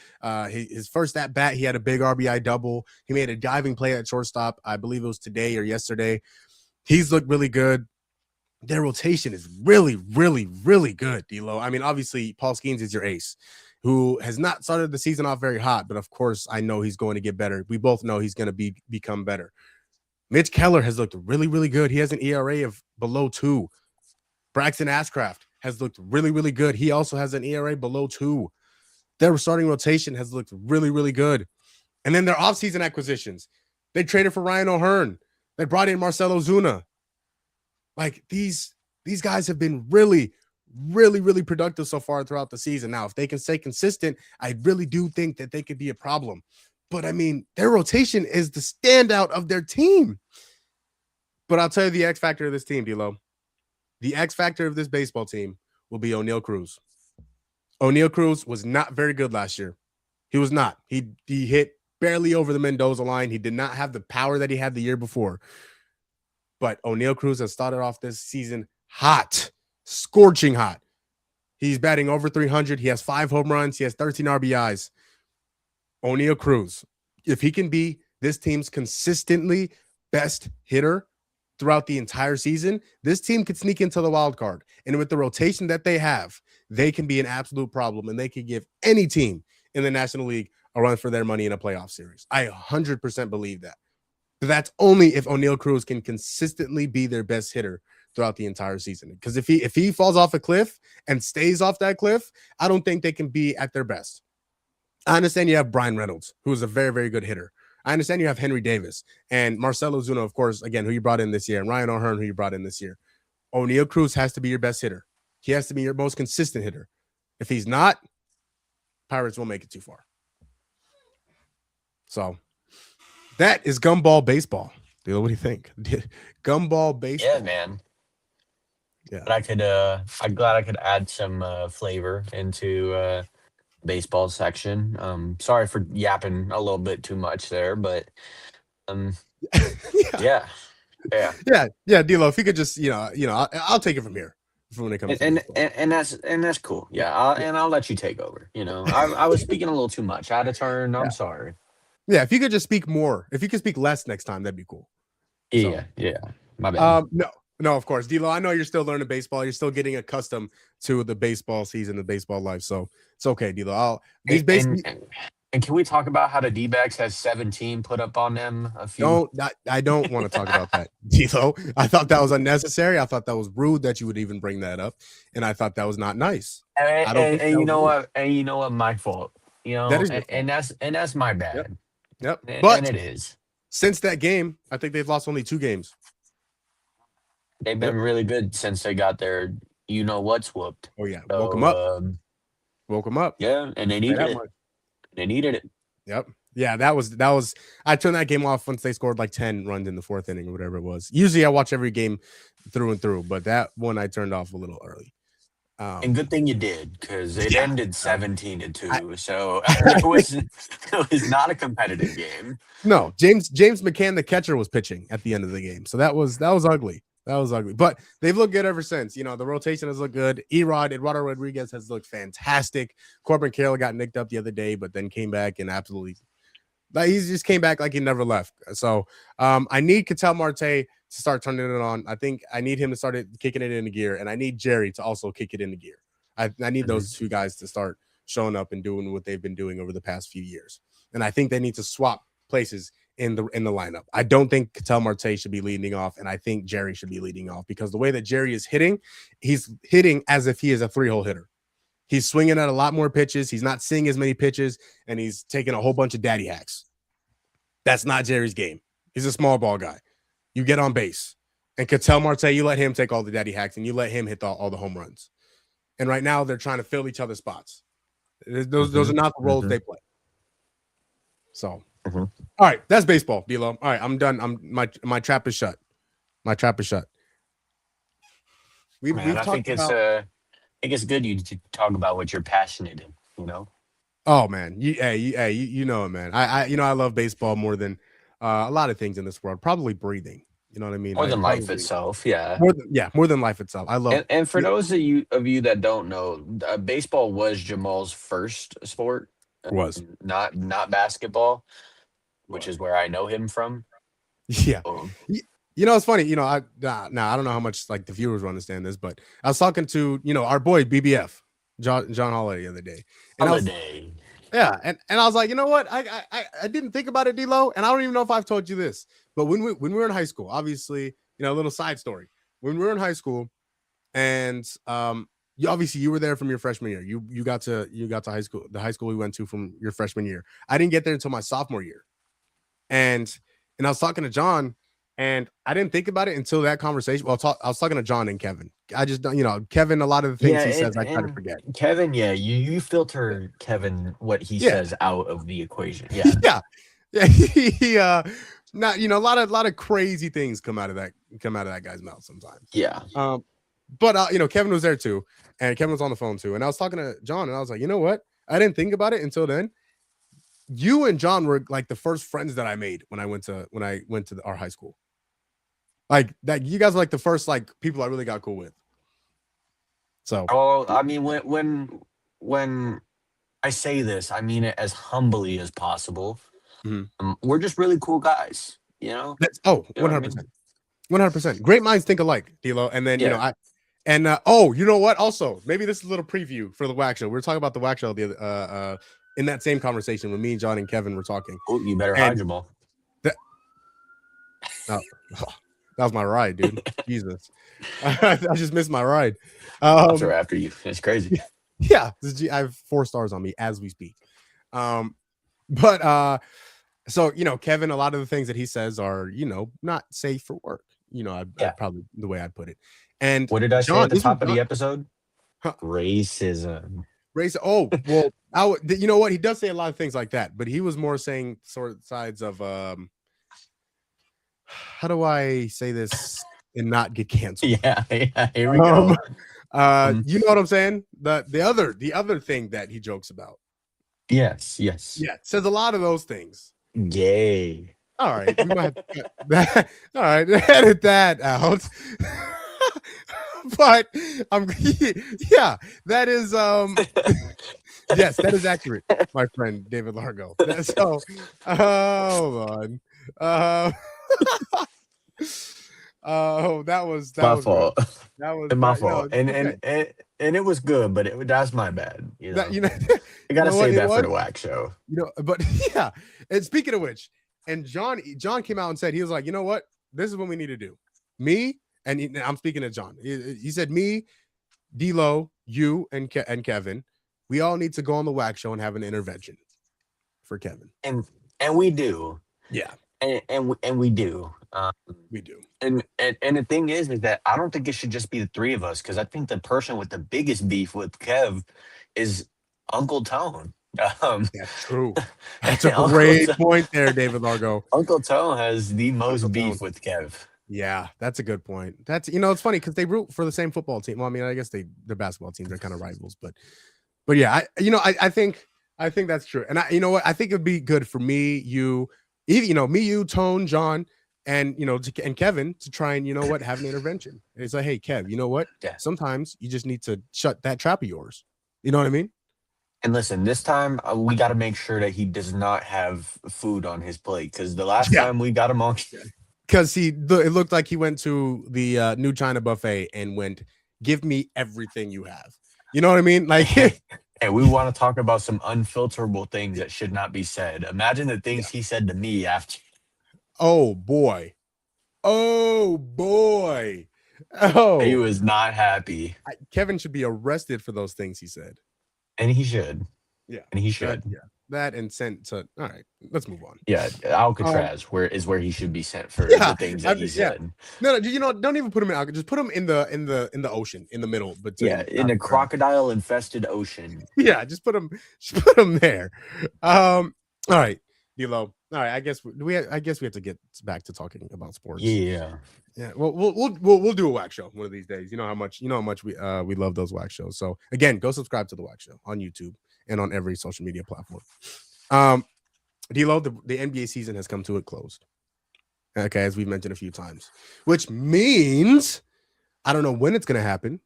His first at bat, he had a big RBI double. He made a diving play at shortstop. I believe it was today or yesterday. He's looked really good. Their rotation is really, really, really good, D'Lo. I mean, obviously, Paul Skeens is your ace, who has not started the season off very hot, but of course, I know he's going to get better. We both know he's going to become better. Mitch Keller has looked really, really good. He has an ERA of below 2. Braxton Ashcraft has looked really, really good. He also has an ERA below 2. Their starting rotation has looked really, really good. And then their offseason acquisitions. They traded for Ryan O'Hearn. They brought in Marcell Ozuna. Like, these guys have been really, really, really productive so far throughout the season. Now, if they can stay consistent, I really do think that they could be a problem. But, I mean, their rotation is the standout of their team. But I'll tell you the X factor of this team, D'Lo. The X factor of this baseball team will be O'Neal Cruz. O'Neal Cruz was not very good last year. He was not. He hit barely over the Mendoza line. He did not have the power that he had the year before. But O'Neal Cruz has started off this season hot, scorching hot. He's batting over 300. He has 5 home runs. He has 13 RBIs. O'Neal Cruz, if he can be this team's consistently best hitter throughout the entire season, this team could sneak into the wild card. And with the rotation that they have, they can be an absolute problem, and they could give any team in the National League a run for their money in a playoff series. I 100% believe that. But that's only if O'Neal Cruz can consistently be their best hitter throughout the entire season. Because if he falls off a cliff and stays off that cliff, I don't think they can be at their best. I understand you have Brian Reynolds, who is a very, very good hitter. I understand you have Henry Davis and Marcell Ozuna, of course, again, who you brought in this year, and Ryan O'Hearn, who you brought in this year. O'Neal Cruz has to be your best hitter. He has to be your most consistent hitter. If he's not, Pirates won't make it too far. So that is Gumball baseball. What do you think? Gumball baseball. Yeah, man. Yeah. But I'm glad I could add some flavor into baseball section. Sorry for yapping a little bit too much there, but yeah. D'Lo, if you could just, I'll take it from here when it comes and that's cool. Yeah, I'll let you take over. I was speaking a little too much, out of turn. I'm sorry. Yeah, if you could just speak more, if you could speak less next time, that'd be cool. Yeah, my bad. No, of course, D'Lo, I know you're still learning baseball. You're still getting accustomed to the baseball season, the baseball life. So it's okay, D'Lo. And can we talk about how the D-backs has 17 put up on them? I don't want to talk about that, D'Lo. I thought that was unnecessary. I thought that was rude that you would even bring that up, and I thought that was not nice. And you know what? And you know what? My fault. That is and that's my bad. Yep. But it is. Since that game, I think they've lost only 2 games. They've been really good since they got their what's whooped. Oh yeah, so, woke them up. Yeah, and they needed it. They needed it. Yep. Yeah, that was. I turned that game off once they scored like 10 runs in the 4th inning or whatever it was. Usually, I watch every game through and through, but that one I turned off a little early. And good thing you did, because it Yeah. ended 17-2. So it was not a competitive game. No, James McCann, the catcher, was pitching at the end of the game, so that was ugly. That was ugly, but they've looked good ever since. The rotation has looked good. Eduardo Rodriguez has looked fantastic. Corbin Carroll got nicked up the other day, but then came back and absolutely, he just came back like he never left. So I need Ketel Marte to start turning it on. I think I need him to start kicking it into gear, and I need Jerry to also kick it into gear. I need those two guys to start showing up and doing what they've been doing over the past few years, and I think they need to swap places in the lineup. I don't think Ketel Marte should be leading off, and I think Jerry should be leading off, because the way that Jerry is hitting, he's hitting as if he is a 3-hole hitter. He's swinging at a lot more pitches. He's not seeing as many pitches, and he's taking a whole bunch of daddy hacks. That's not Jerry's game. He's a small ball guy. You get on base, and Ketel Marte, you let him take all the daddy hacks, and you let him hit all the home runs. And right now, they're trying to fill each other's spots. Those are not the roles they play. So. All right, that's baseball, DLO. All right, I'm done. My trap is shut. My trap is shut. I think it's good you to talk about what you're passionate in. Oh man, you know it, man. I love baseball more than a lot of things in this world. Probably breathing. You know what I mean? More than life itself, yeah. More than life itself. I love. And for those of you that don't know, baseball was Jamal's first sport. Was not basketball, which is where I know him from. Yeah. It's funny. I don't know how much like the viewers will understand this, but I was talking to our boy BBF, John Holiday, the other day. And and I was like, you know what? I didn't think about it, D-Lo, and I don't even know if I've told you this, but when we were in high school, obviously, a little side story. When we were in high school, and you were there from your freshman year. You got to high school, the high school we went to from your freshman year. I didn't get there until my sophomore year. And I was talking to John, and I didn't think about it until that conversation. Well, I was talking to John and Kevin. I just don't, Kevin, a lot of the things he says, I try to forget. Kevin, you filter Kevin what he says out of the equation. Yeah. He not a lot of crazy things come out of that guy's mouth sometimes. Yeah. But Kevin was there too, and Kevin was on the phone too. And I was talking to John, and I was like, you know what? I didn't think about it until then. You and John were like the first friends that I made when I went to our high school. Like that, you guys were like the first like people I really got cool with. So, I mean, when I say this, I mean it as humbly as possible. We're just really cool guys, 100%. 100%. Great minds think alike, D-Lo. And then, you know what? Also, maybe this is a little preview for the WAC show. We were talking about the WAC show in that same conversation when me and John and Kevin were talking. Oh, you better hide your ball. That was my ride, dude. Jesus. I just missed my ride. After you. It's crazy. Yeah. I have 4 stars on me as we speak. So, Kevin, a lot of the things that he says are, not safe for work. I'd probably the way I'd put it. And what did I say at the top of the episode? Huh. Racism. Oh, well, you know what? He does say a lot of things like that, but he was more saying sort of sides of, how do I say this and not get canceled? Yeah, here we go. You know what I'm saying? The other thing that he jokes about. Yes. Yeah, says a lot of those things. Yay. All right. You might have to cut that. All right, edit that out. But that is yes, that is accurate, my friend David Largo. So hold on. That was my fault. Good. That was my fault. And it was good, but that's my bad. I gotta say that for the WAC show. But yeah. And speaking of which, and John came out and said, he was like, you know what? This is what we need to do. Me, and I'm speaking to John. He said, me, D-Lo, you, and Kevin, we all need to go on the WAC show and have an intervention for Kevin. And we do. Yeah. And we do. We do. And the thing is that I don't think it should just be the 3 of us, because I think the person with the biggest beef with Kev is Uncle Tone. That's true. That's a great point there, David Largo. Uncle Tone has the most beef with Kev. Yeah, that's a good point. That's it's funny because they root for the same football team. Well, I mean, I guess the basketball teams are kind of rivals, but yeah, I think that's true. And you know what? I think it'd be good for me, you, Tone, John, and and Kevin to try and have an intervention. And it's like, hey, Kev, you know what? Yeah. Sometimes you just need to shut that trap of yours. You know what I mean? And listen, this time we got to make sure that he does not have food on his plate because the last Yeah. time we got him on, Because it looked like he went to the New China buffet and went, "Give me everything you have." You know what I mean? Like, hey, we want to talk about some unfilterable things that should not be said. Imagine the things he said to me after. oh boy, oh boy, He was not happy, Kevin should be arrested for those things he said. and he should. Yeah, And he should. That and sent to. All right, let's move on. Yeah, Alcatraz, where he should be sent for the things that he said. No, don't even put him in Alcatraz. Just put him in the ocean, in the middle. But In a crocodile infested ocean. Yeah, just put him there. All right, DLO. All right, I guess we have to get back to talking about sports. Yeah. Well, we'll do a wax show one of these days. You know how much we love those wax shows. So again, go subscribe to the wax show on YouTube and on every social media platform. DLO, the NBA season has come to a close. Okay, as we've mentioned a few times, which means I don't know when it's going to happen,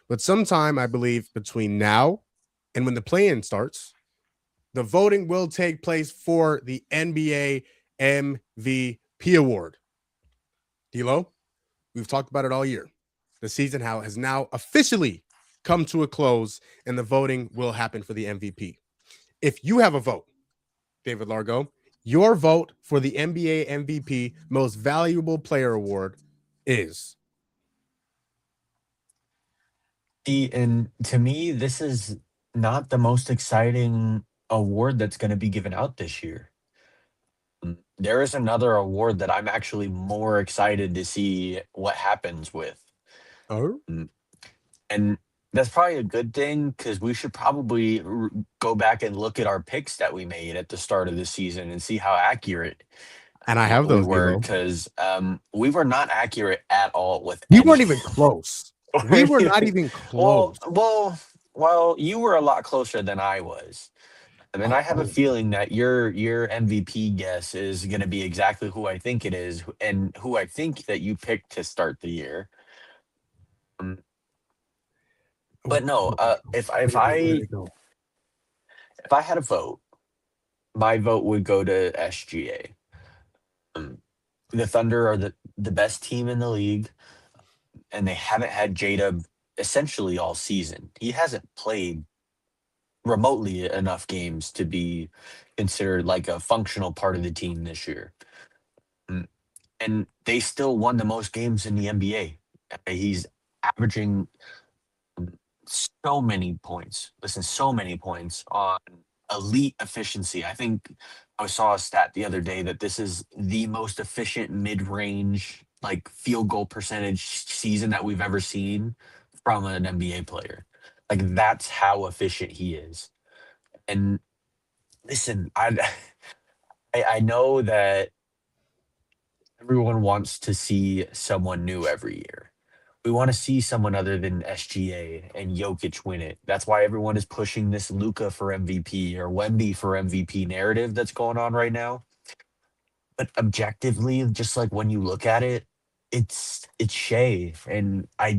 but sometime I believe between now and when the play-in starts, the voting will take place for the NBA MVP award. DLO, we've talked about it all year. The season has now officially come to a close, and the voting will happen for the MVP. If you have a vote, David Largo, your vote for the NBA MVP Most Valuable Player Award is. And to me, this is not the most exciting award that's going to be given out this year. There is another award that I'm actually more excited to see what happens with. Oh, and that's probably a good thing because we should probably go back and look at our picks that we made at the start of the season and see how accurate. And I have those, were because we were not accurate at all with. We weren't even close. We were not even close. Well, you were a lot closer than I was. I mean, I have a feeling that your MVP guess is going to be exactly who I think it is, and who I think that you picked to start the year. But no, if I had a vote, my vote would go to SGA. The Thunder are the best team in the league, and they haven't had Jada essentially all season. He hasn't played remotely enough games to be considered like a functional part of the team this year. And they still won the most games in the NBA. He's averaging so many points. So many points on elite efficiency. I think I saw a stat the other day that this is the most efficient mid-range like field goal percentage season that we've ever seen from an NBA player. Like that's how efficient he is. And listen, I know that everyone wants to see someone new every year. We want to see someone other than SGA and Jokic win it. That's why everyone is pushing this Luka for MVP or Wemby for MVP narrative that's going on right now. But objectively, just like when you look at it, it's Shea, and I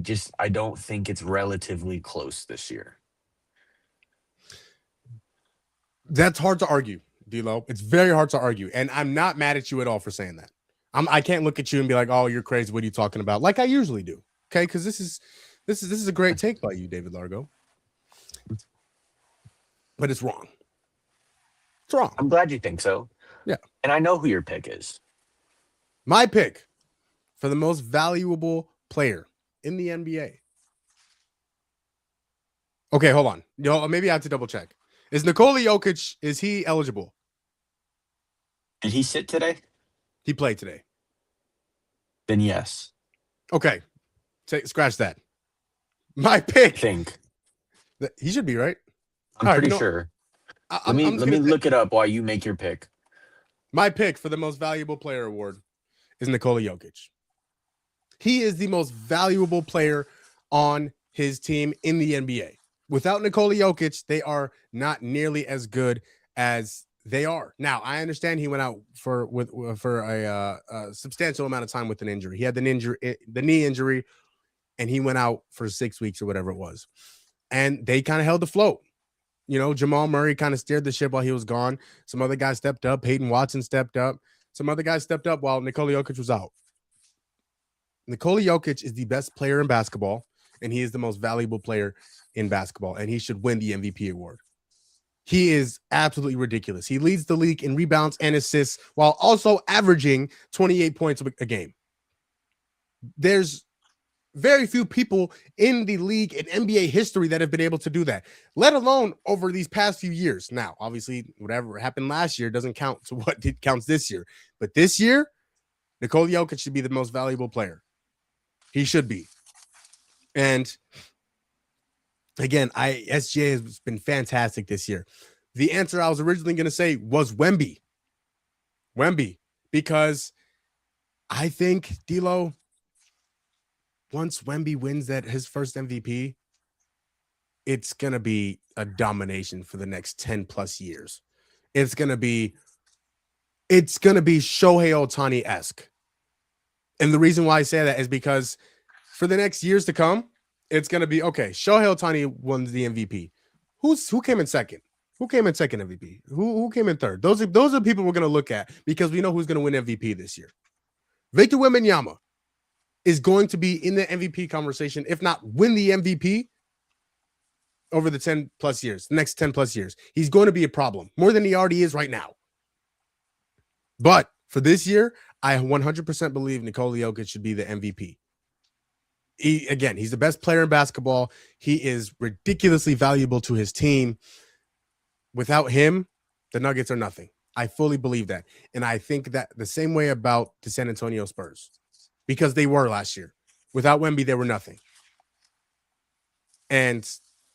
don't think it's relatively close this year. That's hard to argue, DLO. It's very hard to argue, and I'm not mad at you at all for saying that. I can't look at you and be like, "Oh, you're crazy. What are you talking about?" Like I usually do. Okay, because this is a great take by you, David Largo. But it's wrong. It's wrong. I'm glad you think so. Yeah, and I know who your pick is. My pick for the most valuable player in the NBA. Okay, hold on. Maybe I have to double check. Is Nikola Jokic, is he eligible? Did he sit today? He played today. Then yes. Okay. Scratch that. My pick. I think. He should be, right? I'm pretty sure. Let me look it up while you make your pick. My pick for the most valuable player award is Nikola Jokic. He is the most valuable player on his team in the NBA. Without Nikola Jokic, they are not nearly as good as they are. Now, I understand he went out for a substantial amount of time with an injury. He had the knee injury, and he went out for 6 weeks or whatever it was. And they kind of held afloat. You know, Jamal Murray kind of steered the ship while he was gone. Some other guys stepped up. Peyton Watson stepped up. Some other guys stepped up while Nikola Jokic was out. Nikola Jokic is the best player in basketball, and he is the most valuable player in basketball, and he should win the MVP award. He is absolutely ridiculous. He leads the league in rebounds and assists while also averaging 28 points a game. There's very few people in the league in NBA history that have been able to do that, let alone over these past few years. Now, obviously, whatever happened last year doesn't count to what counts this year. But this year, Nikola Jokic should be the most valuable player. He should be. And again, SGA has been fantastic this year. The answer I was originally going to say was Wemby. Because I think DLO, once Wemby wins his first MVP, it's going to be a domination for the next 10 plus years. It's going to be Shohei Ohtani-esque. And the reason why I say that is because for the next years to come, it's going to be, okay, Shohei Ohtani won the MVP. Who came in second? Who came in second MVP? Who came in third? Those are people we're going to look at because we know who's going to win MVP this year. Victor Wembanyama is going to be in the MVP conversation, if not win the MVP over the 10 plus years, the next 10 plus years. He's going to be a problem more than he already is right now. But for this year, I 100% believe Nikola Jokic should be the MVP. He's the best player in basketball. He is ridiculously valuable to his team. Without him, the Nuggets are nothing. I fully believe that. And I think that the same way about the San Antonio Spurs, because they were last year. Without Wemby, they were nothing. And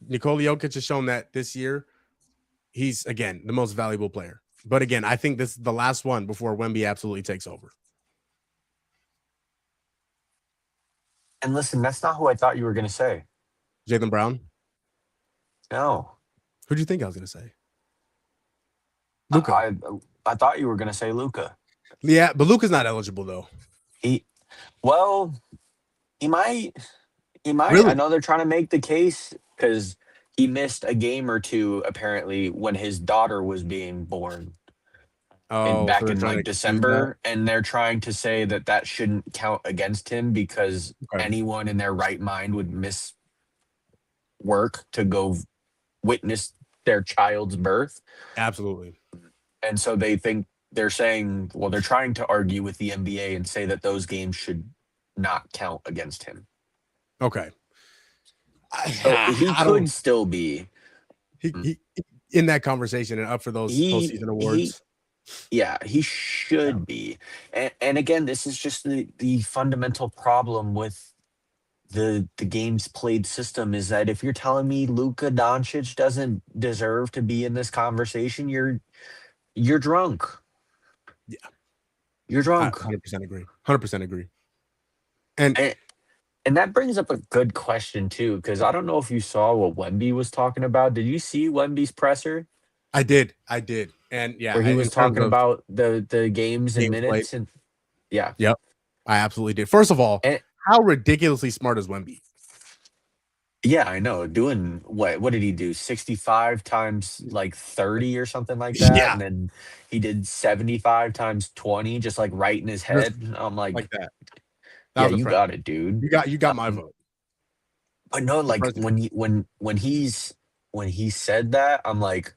Nikola Jokic has shown that this year, he's, again, the most valuable player. But again, I think this is the last one before Wemby absolutely takes over. And listen, that's not who I thought you were going to say. Jaylen Brown? No. Who'd you think I was going to say? Luka. I thought you were going to say Luka. Yeah, but Luka's not eligible, though. He might. Really? I know they're trying to make the case because he missed a game or two, apparently, when his daughter was being born. Back in like December, and they're trying to say that shouldn't count against him because anyone in their right mind would miss work to go witness their child's birth. Absolutely. And so they're saying, well, they're trying to argue with the NBA and say that those games should not count against him. Okay. So he could still be he in that conversation and up for those postseason awards. He should be. And again, this is just the fundamental problem with the games played system is that if you're telling me Luka Doncic doesn't deserve to be in this conversation, you're drunk. Yeah. You're drunk. 100% agree. 100% agree. And that brings up a good question too, because I don't know if you saw what Wemby was talking about. Did you see Wemby's presser? I did. And yeah, where he was talking about the games and minutes played. And yeah. Yep. I absolutely did. First of all, how ridiculously smart is Wemby? Yeah, I know. Doing what did he do? 65 times like 30 or something like that. Yeah. And then he did 75 times 20, just like right in his head. I'm like that. Yeah, you got it, dude. You got my vote. But no, like when he said that, I'm like,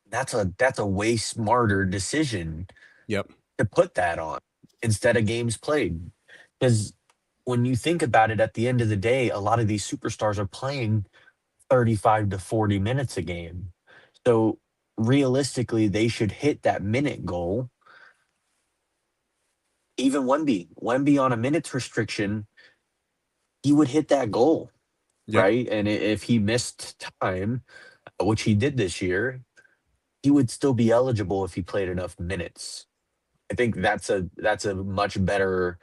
that's a way smarter decision. Yep. To put that on instead of games played. Because when you think about it, at the end of the day, a lot of these superstars are playing 35 to 40 minutes a game. So realistically, they should hit that minute goal. Even Wemby on a minutes restriction, he would hit that goal, right? And if he missed time, which he did this year, he would still be eligible if he played enough minutes. I think that's a much better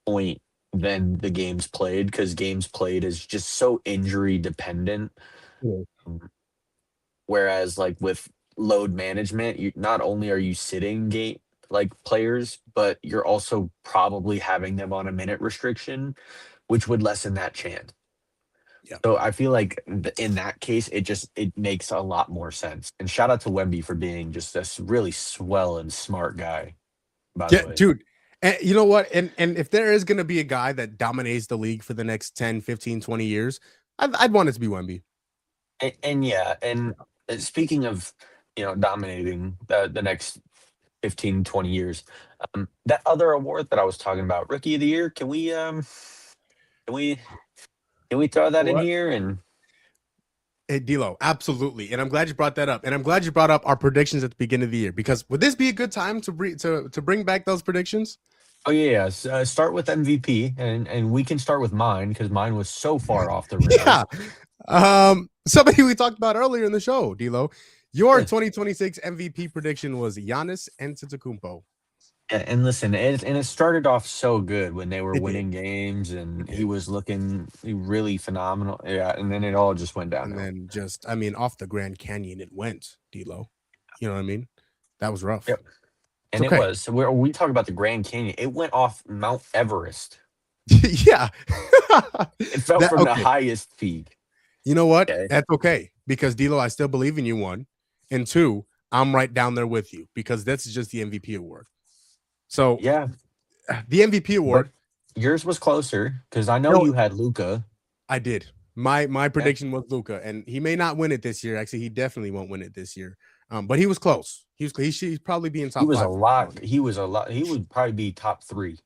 point than the games played because games played is just so injury dependent. Yeah. Whereas like with load management, you not only are you sitting game like players, but you're also probably having them on a minute restriction, which would lessen that chance. Yeah. So I feel like in that case, it makes a lot more sense. And shout out to Wemby for being just this really swell and smart guy. By the way, Dude. And you know what? And if there is going to be a guy that dominates the league for the next 10, 15, 20 years, I'd want it to be Wemby. and yeah, and speaking of dominating the next 15, 20 years, that other award that I was talking about, Rookie of the Year, can we throw that in What? here? And Hey, DLO, absolutely. And I'm glad you brought that up. And I'm glad you brought up our predictions at the beginning of the year, because would this be a good time to bring back those predictions? oh yeah, start with MVP, and we can start with mine because mine was so far off the rails. Yeah. Somebody we talked about earlier in the show, DLO. Your Yeah. 2026 MVP prediction was Giannis Antetokounmpo. And listen, it started off so good when they were It did. winning games, and It did. he was looking really phenomenal. Yeah, and then it all just went downhill. And then off the Grand Canyon it went, DLO. You know what I mean? That was rough. Yep. And okay. it was. So we talk about the Grand Canyon. It went off Mount Everest. Yeah. It fell from the highest peak. You know what? Okay. That's okay, because DLO, I still believe in you, one. And two, I'm right down there with you, because that's just the MVP award. So yeah, the MVP award. But yours was closer because I know you had Luka. I did. My prediction was Luka, and he may not win it this year. Actually, he definitely won't win it this year. But he was close. He's probably be in top. He was 5. a lot. He was a lot. He would probably be top 3.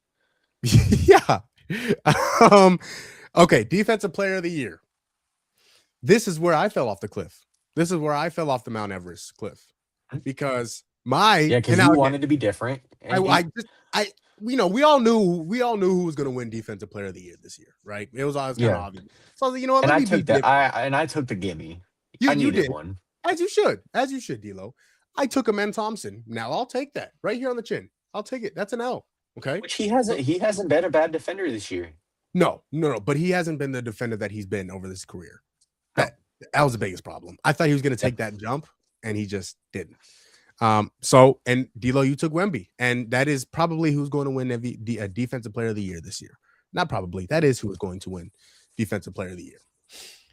Yeah. Okay. Defensive Player of the Year. This is where I fell off the cliff. This is where I fell off the Mount Everest cliff, because because you wanted to be different. We all knew who was going to win Defensive Player of the Year this year, right? It was always kind of obvious. So I was like, you know what? And I took that. I took the gimme. I needed one. As you should, DLO. I took Amen Thompson. Now I'll take that right here on the chin. I'll take it. That's an L. Okay. Which he hasn't been a bad defender this year. No. But he hasn't been the defender that he's been over this career. That was the biggest problem. I thought he was going to take that jump, and he just didn't. And DLO, you took Wemby, and that is probably who's going to win Defensive Player of the Year this year. Not probably. That is who is going to win Defensive Player of the Year.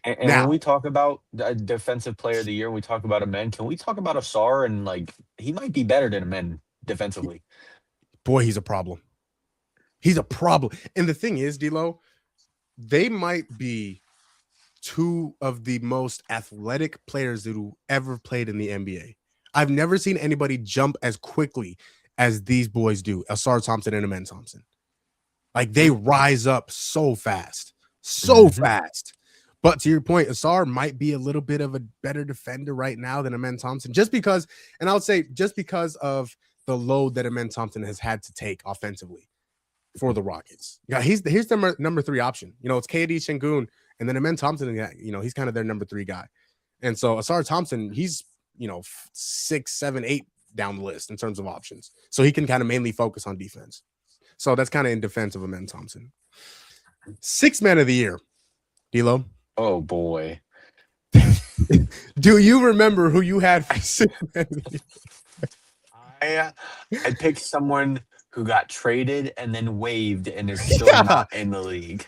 And now, when we talk about Defensive Player of the Year, we talk about Amen. Can we talk about Asar? And he might be better than Amen defensively. Boy, he's a problem. He's a problem. And the thing is, DLO, they might be two of the most athletic players who ever played in the NBA. I've never seen anybody jump as quickly as these boys do, Asar Thompson and Amen Thompson. They rise up so fast, fast. But to your point, Asar might be a little bit of a better defender right now than Amen Thompson, just because of the load that Amen Thompson has had to take offensively for the Rockets. Yeah, here's their number 3 option. It's KD Şengün, and then Amen Thompson, he's kind of their number 3 guy. And so Asar Thompson, he's 6, 7, 8 down the list in terms of options. So he can kind of mainly focus on defense. So that's kind of in defense of Amen Thompson. 6th Man of the Year, DLO. Oh boy. Do you remember who you had for 6th Man of the Year? I picked someone who got traded and then waived and is still not in the league.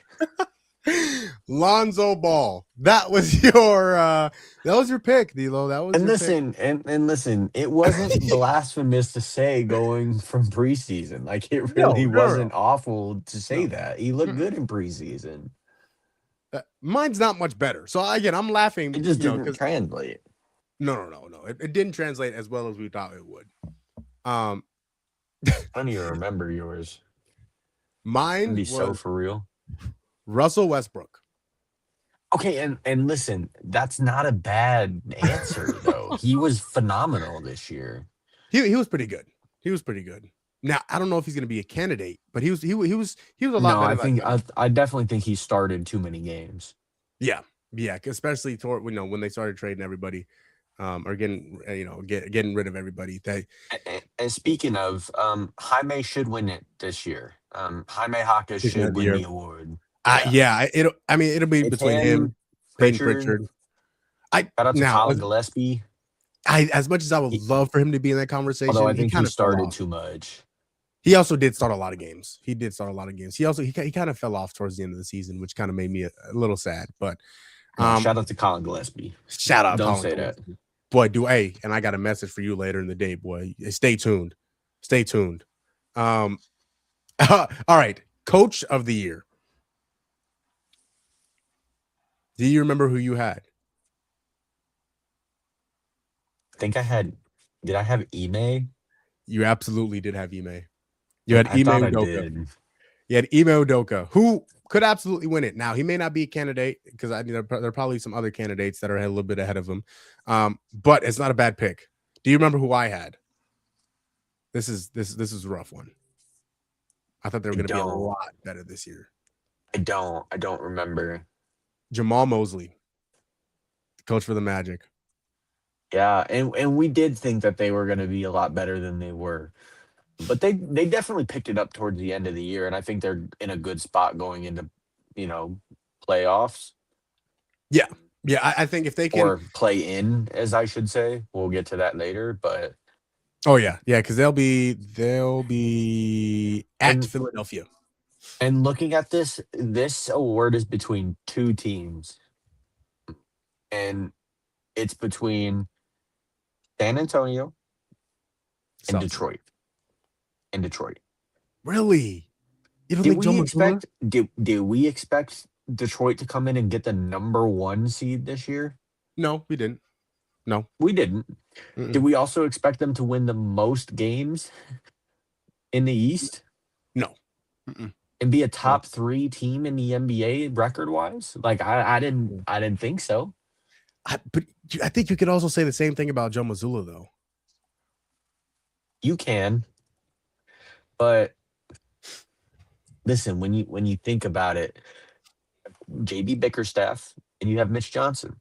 Lonzo Ball. That was your pick, DLO. That was listen, it wasn't blasphemous to say going from preseason. It really wasn't awful to say that. He looked good in preseason. Mine's not much better. So again, I'm laughing. It just didn't translate. No. It didn't translate as well as we thought it would. I don't even remember yours. Mine was so for real. Russell Westbrook. Okay, and listen, that's not a bad answer though. He was phenomenal this year. He was pretty good. Now I don't know if he's going to be a candidate, but he was a lot better. No, I definitely think he started too many games. Yeah, especially when they started trading everybody, or getting rid of everybody. And speaking of, Jaime should win it this year. Jaime Jaquez Chicken of should the win year. the award. It'll be It's between him, him, Peyton Pritchard. Pritchard. Shout out to Now, Colin Gillespie. as much as I would love for him to be in that conversation, Although I he think kind he of fell started off. too much. He also did start a lot of games. He kind of fell off towards the end of the season, which kind of made me a little sad. But Shout out to Colin Gillespie. shout out, Don't Colin say Gillespie. Boy, and I got a message for you later in the day, boy. Stay tuned. Stay tuned. All right, coach of the year. Do you remember who you had? I think I had. Did I have Ime? You absolutely did have Ime. You had I Ime thought I Udoka. did. You had Ime Udoka, who could absolutely win it. Now, he may not be a candidate because there are probably some other candidates that are a little bit ahead of him. But it's not a bad pick. Do you remember who I had? This is a rough one. I thought they were going to be a lot better this year. I don't remember. Jamal Mosley, coach for the Magic. Yeah, and we did think that they were going to be a lot better than they were. But they definitely picked it up towards the end of the year, and I think they're in a good spot going into, playoffs. Yeah, I think if they can or play in, as I should say. We'll get to that later, but because they'll be at Philadelphia. And looking at this award is between two teams, and it's between San Antonio and Detroit. Really? You don't Did think Joe we Mazzulla? expect? Did we expect Detroit to come in and get the number 1 seed this year? No, we didn't. No, we didn't. Mm-mm. Did we also expect them to win the most games in the East? No. Mm-mm. And be a top 3 team in the NBA record wise? Like I didn't think so. But I think you could also say the same thing about Joe Mazzulla, though. You can, but listen, when you think about it, JB Bickerstaff and you have Mitch Johnson.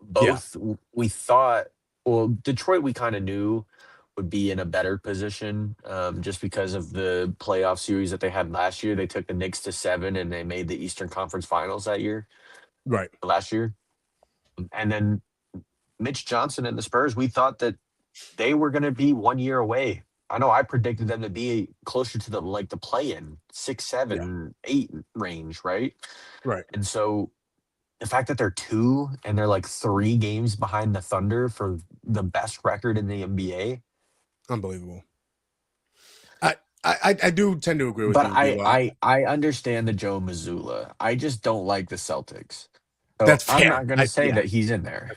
Both we thought, well, Detroit we kind of knew would be in a better position just because of the playoff series that they had last year. They took the Knicks to 7 and they made the Eastern Conference Finals that year. Right. Last year. And then Mitch Johnson and the Spurs, we thought that they were going to be 1 year away. I know I predicted them to be closer to the play-in 6, 7, 8 range, right? Right. And so the fact that they're 2 and they're 3 games behind the Thunder for the best record in the NBA. Unbelievable. I do tend to agree with but you. But I understand the Joe Mazzulla. I just don't like the Celtics. So That's fair. I'm not going to say that he's in there.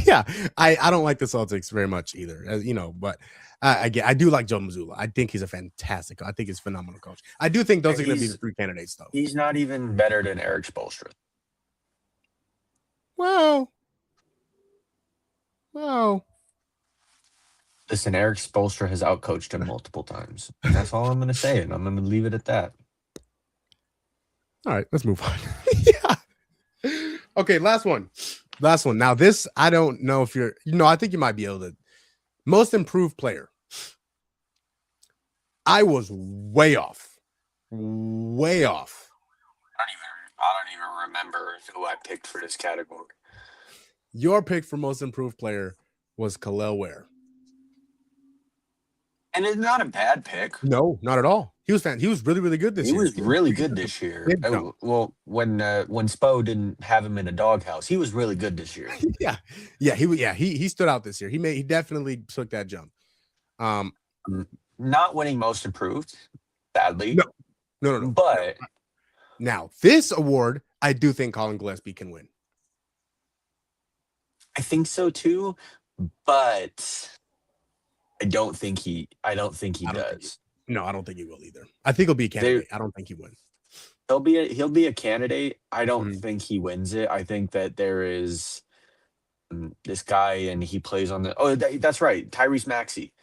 Yeah, I don't like the Celtics very much either, as you know. But I do like Joe Mazzulla. I think he's a fantastic. I think he's a phenomenal coach. I do think those are going to be the 3 candidates, though. He's not even better than Eric Spoelstra. Well. Listen, Eric Spoelstra has outcoached him multiple times. And that's all I'm going to say, and I'm going to leave it at that. All right, let's move on. Yeah. Okay, last one. Now, this, I don't know if you're, I think you might be able to. Most improved player. I was way off. I don't even remember who I picked for this category. Your pick for most improved player was Kel'el Ware. And it's not a bad pick. No, not at all. He was really, really good this year. He was really good this year. Well, when Spo didn't have him in a doghouse, he was really good this year. He stood out this year. He definitely took that jump. Not winning most improved, sadly. No. But now this award, I do think Colin Gillespie can win. I think so too, but I don't think he does. No, I don't think he will either. I think he'll be a candidate. I don't think he wins. He'll be a candidate. I don't think he wins it. I think that there is this guy and he plays on that's right, Tyrese Maxey.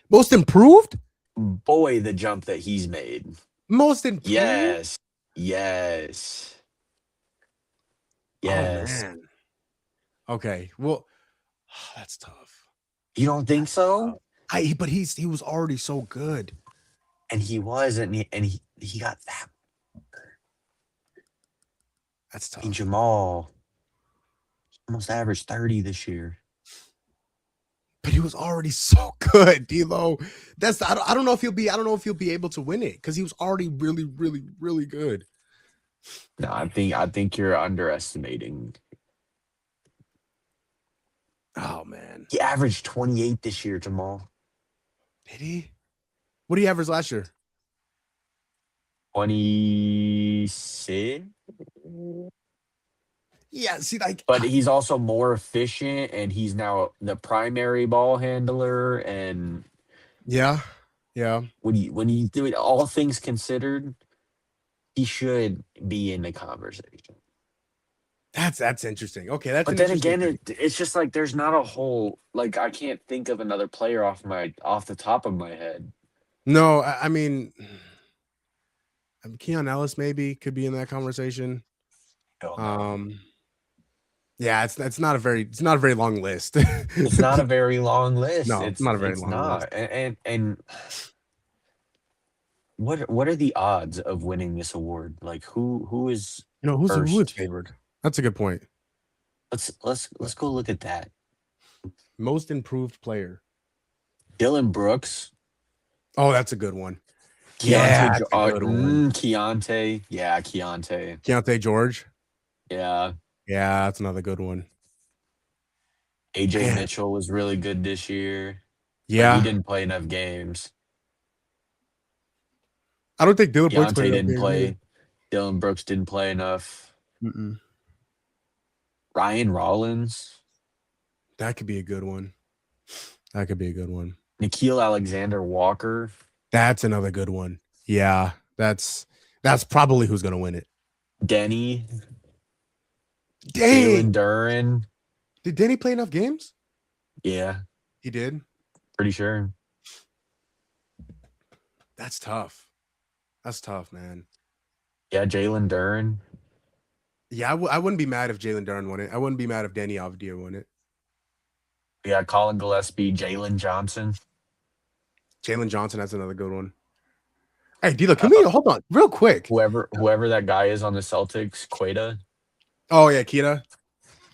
Most improved? Boy, the jump that he's made. Most improved? Yes. Oh, man. Okay. Well, that's tough. You don't think so? But he was already so good. And he was, and he got that. That's tough. And Jamal almost averaged 30 this year. But he was already so good, D'Lo. I don't know if he'll be able to win it because he was already really, really, really good. No, I think you're underestimating. Oh man, He averaged 28 this year, Jamal. did he? What did he average last year? 26. Yeah, see, like, But he's also more efficient, and he's now the primary ball handler. And yeah. when you do it, all things considered, he should be in the conversation. That's interesting. Okay, that's. But then again, it's just like there's not a whole like I can't think of another player off the top of my head. No, I mean, Keon Ellis maybe could be in that conversation. Don't know. Yeah, it's not a very long list. It's not a very long list. No, it's not a very long list. And what are the odds of winning this award? Like who is who's first? favored? That's a good point. Let's go look at that. Most improved player. Dylan Brooks. Oh, that's a good one. Keontae, Keontae. Yeah, Keontae. Keontae George. Yeah. Yeah, that's another good one. AJ Mitchell was really good this year. Yeah. But he didn't play enough games. I don't think Dylan Brooks didn't play. Dylan Brooks didn't play enough. Mm-mm. Ryan Rollins. That could be a good one. Nikhil Alexander-Walker. That's another good one. Yeah, that's probably who's going to win it. Denny. Dang. Jalen Duren. Did Denny play enough games? Yeah. He did? Pretty sure. That's tough. That's tough, man. Yeah, Jalen Duren. Yeah, I wouldn't be mad if Jalen Duren won it. I wouldn't be mad if Danny Avdija won it. Yeah, Colin Gillespie, Jalen Johnson. Jalen Johnson, that's another good one. Hey, D'Lo, can we hold on real quick? Whoever that guy is on the Celtics, Queta. Oh yeah, Keita.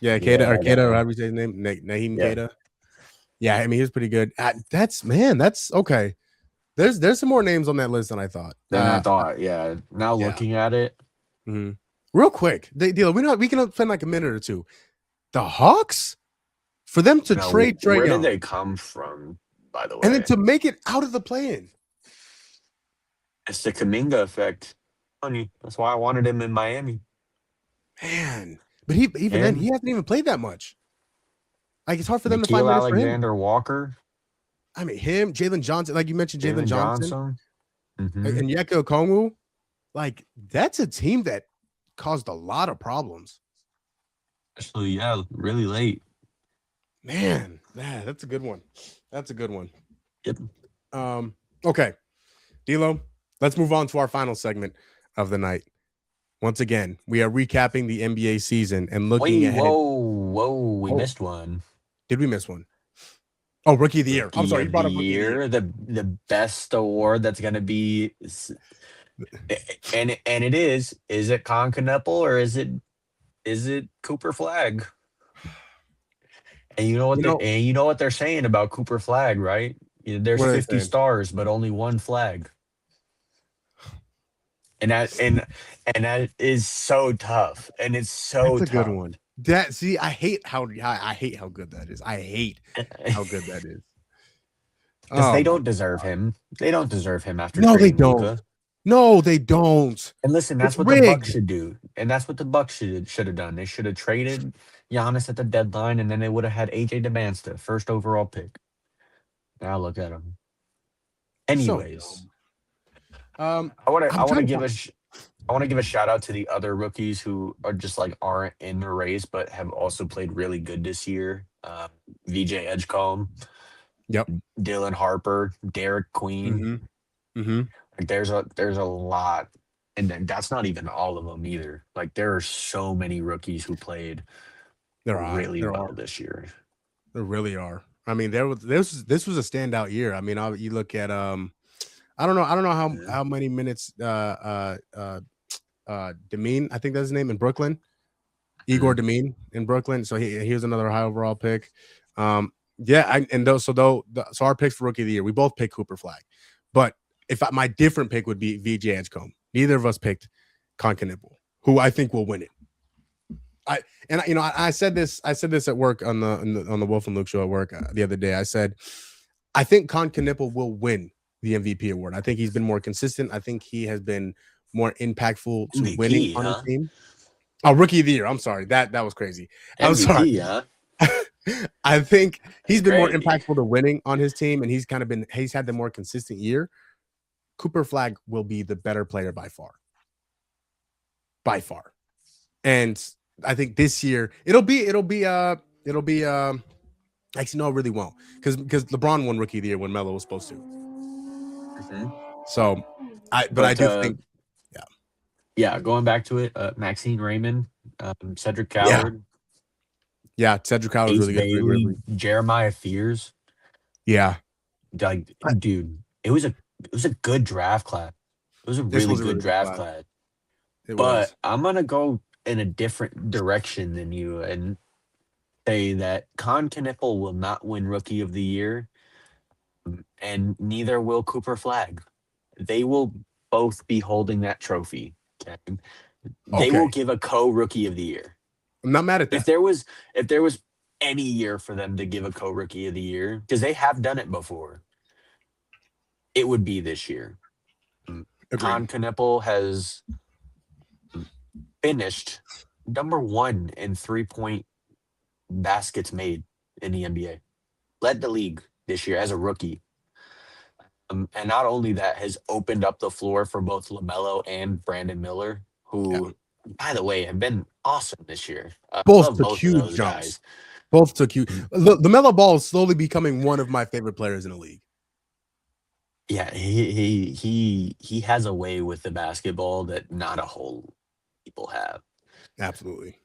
Yeah, Keita or yeah. Keita, or however you say his name, Naheem Yeah. Keita. Yeah, I mean he was pretty good. That's okay. There's some more names on that list than I thought. Then I thought, yeah. Now looking at it, real quick, D'Lo, we can spend like a minute or two. The Hawks, for them to trade Trae where Young, did they come from? By the way, and then to make it out of the play-in. It's the Kuminga effect. Funny. That's why I wanted him in Miami. Man, but he hasn't even played that much. Like it's hard for them to find minutes for him. Alexander-Walker. I mean, him, Jalen Johnson, like you mentioned, Jalen Johnson. Mm-hmm. And Yeko Okongwu, like that's a team that caused a lot of problems. Actually, yeah, really late. Man, that's a good one. Yep. Okay, D'Lo, let's move on to our final segment of the night. Once again, we are recapping the NBA season and looking ahead. Whoa, we missed one. Did we miss one? Oh, Rookie of the Year. I'm sorry, you brought up Rookie of the Year. The best award that's going to be, and it is it Con Knuckle or is it Cooper Flag? And you know what they're saying about Cooper Flag, right? There's 50 stars, but only one flag. And that is so tough, and it's so That's a tough. good one. I hate how good that is. I hate how good that is. Because they don't deserve him. They don't deserve him after. No, they trading don't. Luka. No, they don't. And listen, that's what the Bucks should do. And that's what the Bucks should have done. They should have traded Giannis at the deadline, and then they would have had AJ DeMansta, first overall pick. Now look at him. Anyways, I want to give a shout out to the other rookies who are just like aren't in the race but have also played really good this year. VJ Edgecombe, yep, Dylan Harper, Derek Queen. Like there's a lot, and then that's not even all of them either. Like there are so many rookies who played really well this year. There really are. I mean, this was a standout year. I mean, you look at I don't know how many minutes Demeen, I think that's his name, in Brooklyn. Igor Demeen in Brooklyn. So he was another high overall pick. So our picks for rookie of the year, we both picked Cooper Flag. But my different pick would be VJ Edgecombe. Neither of us picked Concanipple, who I think will win it. I said this at work on the Wolf and Luke show at work the other day. I said, I think Concanipple will win the MVP award. I think he's been more consistent. I think he has been more impactful to winning on his team. Oh, rookie of the year. I'm sorry. That was crazy. I'm sorry. Yeah. I think he's been more impactful to winning on his team, and he's had the more consistent year. Cooper Flag will be the better player by far. And I think this year it'll be actually no, it really won't, because LeBron won rookie of the year when Melo was supposed to. Mm-hmm. So I do think going back to it, Maxine Raymond, Cedric Coward. Yeah, Cedric Coward was really good. Bailey, Jeremiah Fears. Yeah. Like, dude, it was a good draft class. It was a really good draft class. But I'm gonna go in a different direction than you and say that Concanipple will not win rookie of the year, and neither will Cooper Flag. They will both be holding that trophy. Okay? They will give a co-rookie of the year. I'm not mad at that. If there was any year for them to give a co-rookie of the year, because they have done it before, it would be this year. Concanipple has finished number 1 in 3-point baskets made in the NBA. Led the league this year as a rookie. And not only that, has opened up the floor for both LaMelo and Brandon Miller, who, by the way, have been awesome this year. Both took huge jumps. Both took huge. LaMelo Ball is slowly becoming one of my favorite players in the league. Yeah, he has a way with the basketball that not a whole people have. Absolutely.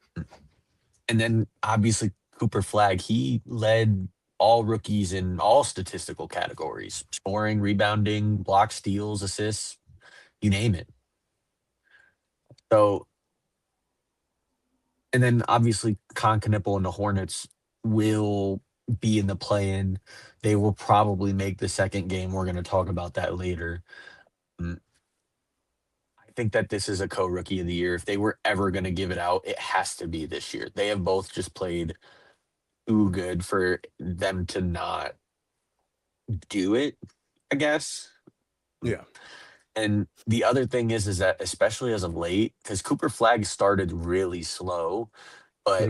And then obviously Cooper Flag, he led all rookies in all statistical categories: scoring, rebounding, block, steals, assists, you name it. So, and then obviously Concanipple and the Hornets will be in the play-in. They will probably make the second game. We're going to talk about that later. I think that this is a co-rookie of the year. If they were ever going to give it out, it has to be this year. They have both just played too good for them to not do it, I guess. Yeah. And the other thing is that especially as of late, because Cooper Flag started really slow, but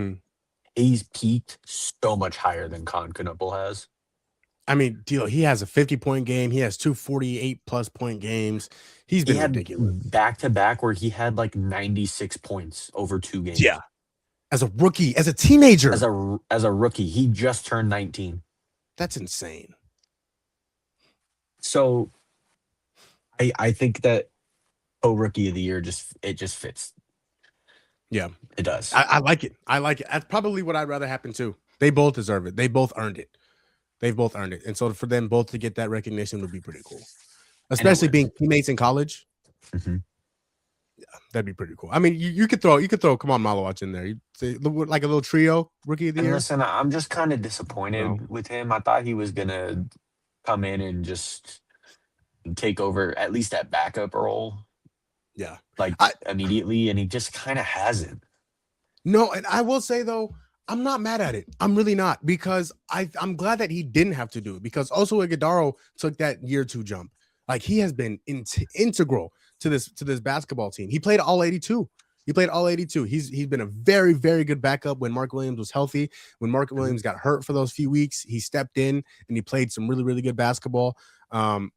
he's peaked so much higher than Concanipple has. I mean, he has a 50-point game. He has 2 48+ point games. He had ridiculous. Back-to-back where he had like 96 points over 2 games. Yeah. As a rookie, as a teenager. As a rookie. He just turned 19. That's insane. So I think that rookie of the year just fits. Yeah. It does. I like it. That's probably what I'd rather happen too. They both deserve it. They both earned it. They've both earned it. And so for them both to get that recognition would be pretty cool. Especially being teammates in college. Mm-hmm. Yeah, that'd be pretty cool. I mean, you could throw come on Malowatch in there. Like a little trio rookie of the year. Listen, I'm just kind of disappointed with him. I thought he was gonna come in and just take over at least that backup role. Yeah. Immediately, and he just kind of hasn't. No, and I will say though, I'm not mad at it. I'm really not, because I'm glad that he didn't have to do it, because also Iguodala took that year 2 jump. Like, he has been integral to this basketball team. He played all 82. He's been a very, very good backup when Mark Williams was healthy. When Mark Williams got hurt for those few weeks, he stepped in and he played some really, really good basketball.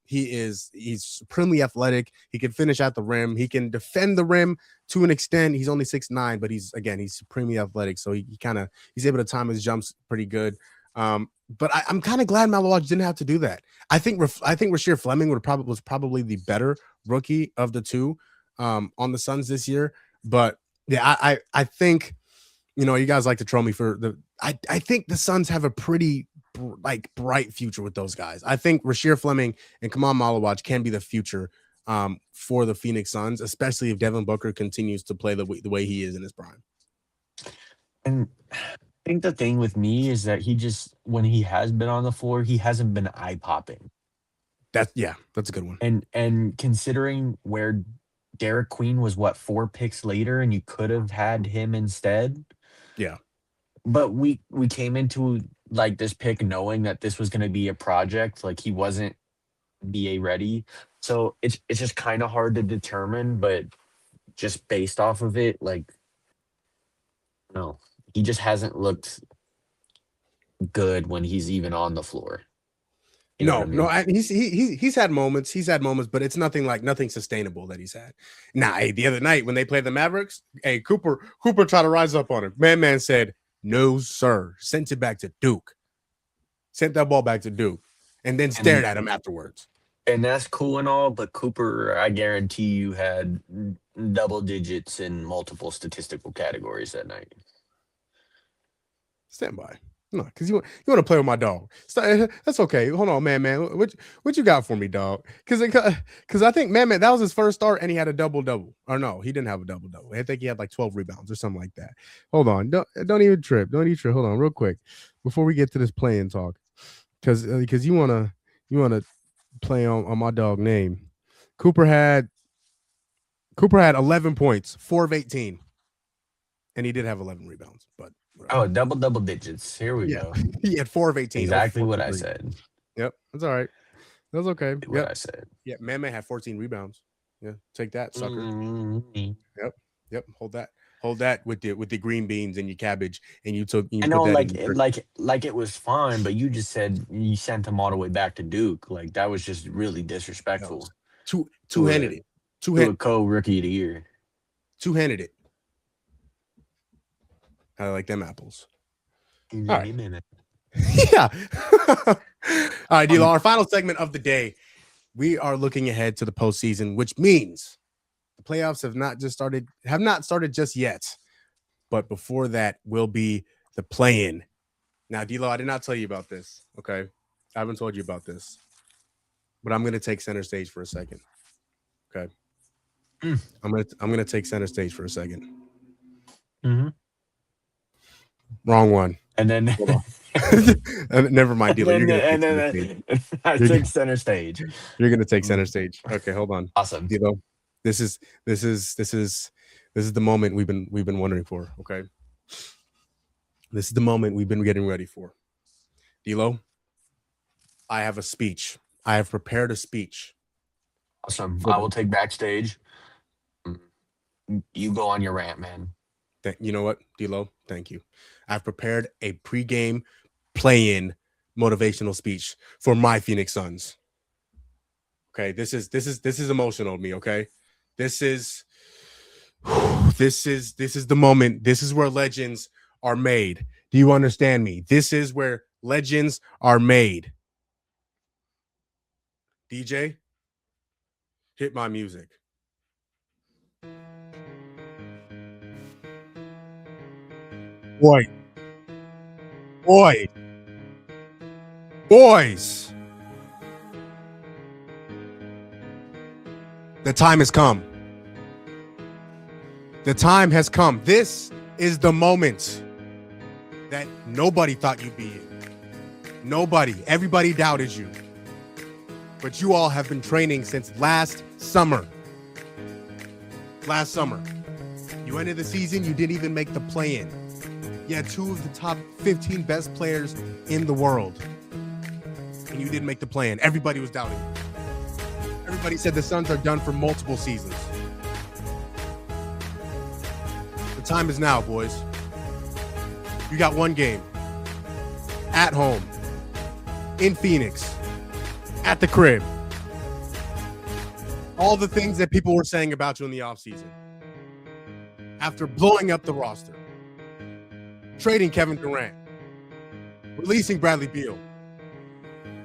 He's supremely athletic. He can finish at the rim. He can defend the rim to an extent. He's only 6'9", but he's supremely athletic. So he's able to time his jumps pretty good. But I'm kind of glad Malowatch didn't have to do that. I think Rasheer Fleming was probably the better rookie of the two on the Suns this year. But yeah, I think, you guys like to troll me for I think the Suns have a pretty bright future with those guys. I think Rasheer Fleming and Kamal Malawach can be the future for the Phoenix Suns, especially if Devin Booker continues to play the way he is in his prime. And I think the thing with me is that when he has been on the floor, he hasn't been eye popping. That's a good one. And considering where Derek Queen was 4 picks later, and you could have had him instead. Yeah. But we came into like this pick knowing that this was going to be a project. Like he wasn't BA ready. So it's just kind of hard to determine, but just based off of it, like no, he just hasn't looked good when he's even on the floor. You know what I mean? He's had moments. But it's nothing sustainable that he's had. Now, hey, the other night when they played the Mavericks, hey, Cooper tried to rise up on him. Man said, "No, sir." Sent it back to Duke. Sent that ball back to Duke, and then stared at him afterwards. And that's cool and all, but Cooper, I guarantee you, had double digits in multiple statistical categories that night. Stand by. No, because you want to play with my dog. That's okay. Hold on, man. What you got for me, dog? Because I think man, that was his first start, and he had a double-double. Or no, he didn't have a double-double. I think he had like 12 rebounds or something like that. Hold on. Don't even trip. Hold on, real quick, before we get to this playing talk, because you wanna play on my dog name. Cooper had 11 points, 4 of 18, and he did have 11 rebounds, but. Oh, double digits. Here we go. He had 4 of 18. Exactly what I said. Yep, that's all right. That's okay. What I said. Yeah, man had 14 rebounds. Yeah, take that, sucker. Mm-hmm. Yep. Hold that with the green beans and your cabbage, and you took. I know, like it was fine, but you just said you sent him all the way back to Duke. Like that was just really disrespectful. Two-handed it. To a co-rookie of the year. Two-handed it. I like them apples. All right. Yeah. All right, DLO, our final segment of the day. We are looking ahead to the postseason, which means the playoffs have not started just yet. But before that will be the play-in. Now, DLO, I did not tell you about this. Okay. I haven't told you about this. But I'm gonna take center stage for a second. Okay. I'm gonna take center stage for a second. Mm-hmm. Wrong one. And then never mind, dealer. I took center stage. You're gonna take center stage. Okay, hold on. Awesome. DLO, this is the moment we've been wondering for. Okay. This is the moment we've been getting ready for. DLO, I have a speech. I have prepared a speech. Awesome. I will take backstage. You go on your rant, man. You know what, DLO? Thank you. I've prepared a pregame play-in motivational speech for my Phoenix Suns. Okay, this is emotional to me. Okay, this is the moment. This is where legends are made. Do you understand me? This is where legends are made. DJ, hit my music. Boys, the time has come. The time has come. This is the moment that nobody thought you'd be in. Nobody. Everybody doubted you. But you all have been training since last summer. Last summer. You ended the season, you didn't even make the play-in. You had 2 of the top 15 best players in the world. And you didn't make the play-in. Everybody was doubting you. Everybody said the Suns are done for multiple seasons. The time is now, boys. You got one game. At home. In Phoenix. At the crib. All the things that people were saying about you in the offseason. After blowing up the roster. Trading Kevin Durant. Releasing Bradley Beal.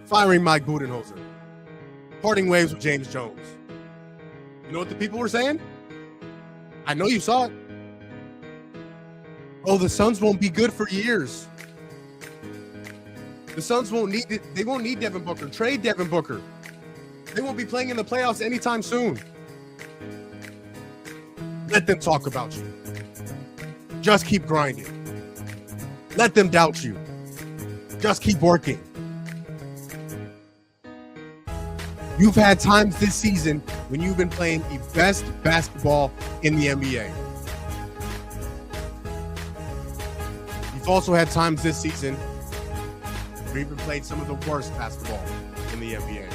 Firing Mike Budenholzer. Parting ways with James Jones. You know what the people were saying? I know you saw it. Oh, the Suns won't be good for years. The Suns won't need it. They won't need Devin Booker. Trade Devin Booker. They won't be playing in the playoffs anytime soon. Let them talk about you. Just keep grinding. Let them doubt you. Just keep working. You've had times this season when you've been playing the best basketball in the NBA. You've also had times this season where you've played some of the worst basketball in the NBA.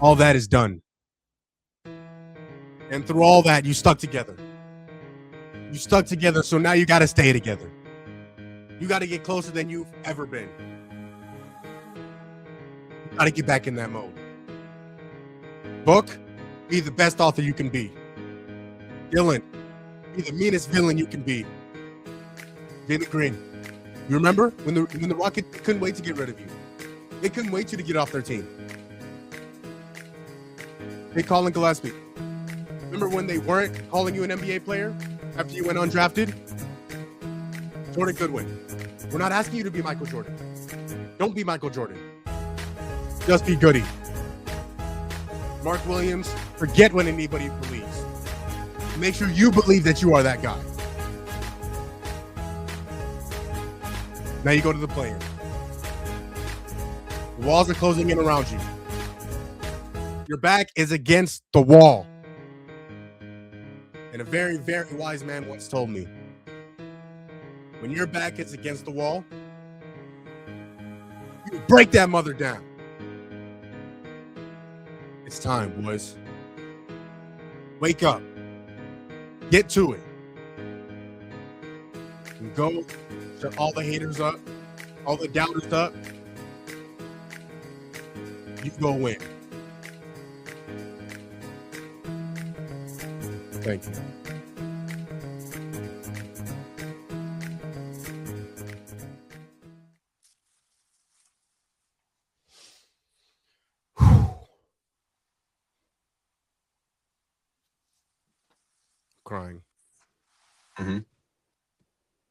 All that is done. And through all that, you stuck together. You stuck together, so now you got to stay together. You got to get closer than you've ever been. You got to get back in that mode. Book, be the best author you can be. Dylan, be the meanest villain you can be. Jalen Green, you remember when the Rockets couldn't wait to get rid of you? They couldn't wait you to get off their team. Hey, Colin Gillespie, remember when they weren't calling you an NBA player after you went undrafted? Jordan Goodwin, we're not asking you to be Michael Jordan. Don't be Michael Jordan. Just be Goody. Mark Williams, forget what anybody believes. Make sure you believe that you are that guy. Now you go to the play-in. The walls are closing in around you. Your back is against the wall. And a very, very wise man once told me, when your back is against the wall, you break that mother down. It's time, boys. Wake up. Get to it. And go shut all the haters up, all the doubters up. You go win. Thank you. Crying. Mm-hmm.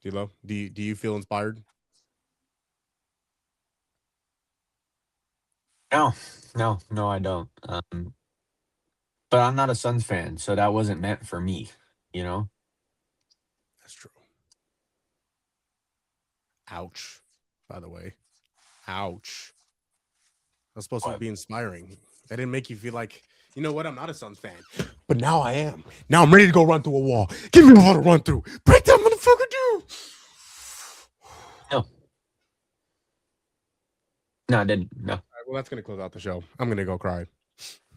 D-Lo, do you feel inspired? No, I don't. But I'm not a Suns fan, so that wasn't meant for me, you know? That's true. Ouch, by the way. Ouch. That's supposed to What? be inspiring. That didn't make you feel like, you know what, I'm not a Suns fan. But now I am. Now I'm ready to go run through a wall. Give me a wall to run through. Break that motherfucker down. No, I didn't. No. All right, well, that's going to close out the show. I'm going to go cry.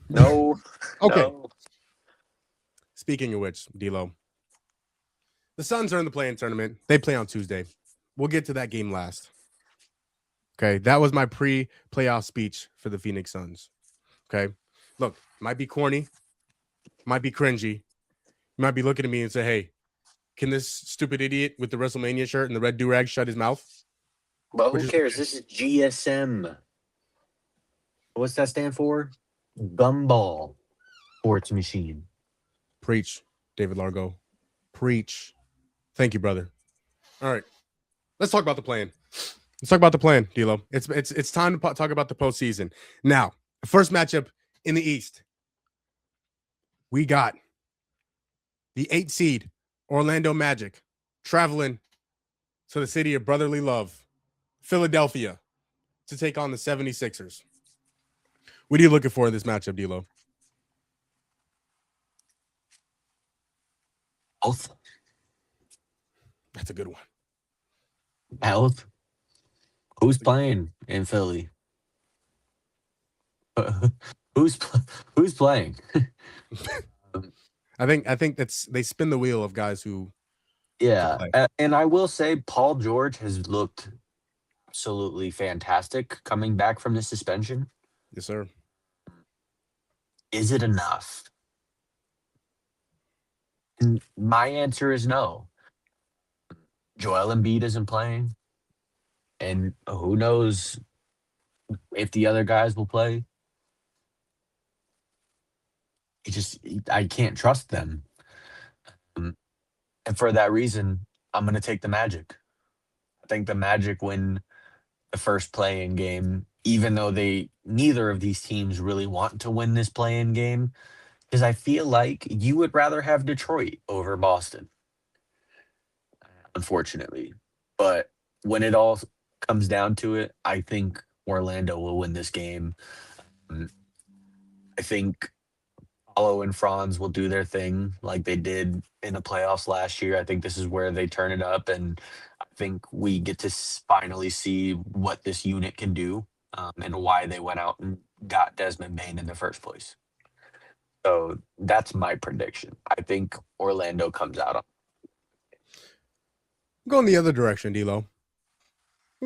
No. Okay. No. Speaking of which, D-Lo, the Suns are in the play-in tournament. They play on Tuesday. We'll get to that game last. Okay, that was my pre-playoff speech for the Phoenix Suns. Okay, look, might be corny, might be cringy. You might be looking at me and say, hey, can this stupid idiot with the WrestleMania shirt and the red do-rag shut his mouth? But Which who is- cares? This is GSM. What's that stand for? Gumball Sports Machine. Preach, David Largo. Preach. Thank you, brother. All right, let's talk about the plan. Let's talk about the plan, D-Lo. It's time to talk about the postseason. Now, the first matchup in the East, we got the 8 seed Orlando Magic traveling to the city of brotherly love, Philadelphia, to take on the 76ers. What are you looking for in this matchup, D-Lo? Health. That's a good one. Health. Who's playing in Philly? Who's playing? I think they spin the wheel of guys who Yeah, play. and I will say Paul George has looked absolutely fantastic coming back from the suspension. yes, sir. Is it enough? And my answer is no. Joel Embiid isn't playing, and who knows if the other guys will play. I can't trust them. And for that reason, I'm going to take the Magic. I think the Magic win the first play-in game, even though neither of these teams really want to win this play-in game, because I feel like you would rather have Detroit over Boston, unfortunately. But when it all comes down to it, I think Orlando will win this game. I think Paulo and Franz will do their thing like they did in the playoffs last year. I think this is where they turn it up, and I think we get to finally see what this unit can do, and why they went out and got Desmond Bain in the first place. So that's my prediction. I think Orlando comes out on. I'm going the other direction, D'Lo. I'm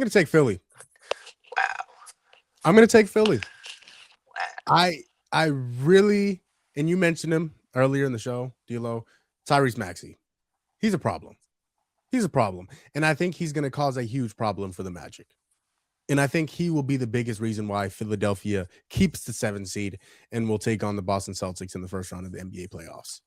going to take Philly. Wow. I'm going to take Philly. I really, and you mentioned him earlier in the show, D'Lo, Tyrese Maxey. He's a problem. He's a problem. And I think he's going to cause a huge problem for the Magic. And I think he will be the biggest reason why Philadelphia keeps the 7th seed and will take on the Boston Celtics in the first round of the NBA playoffs.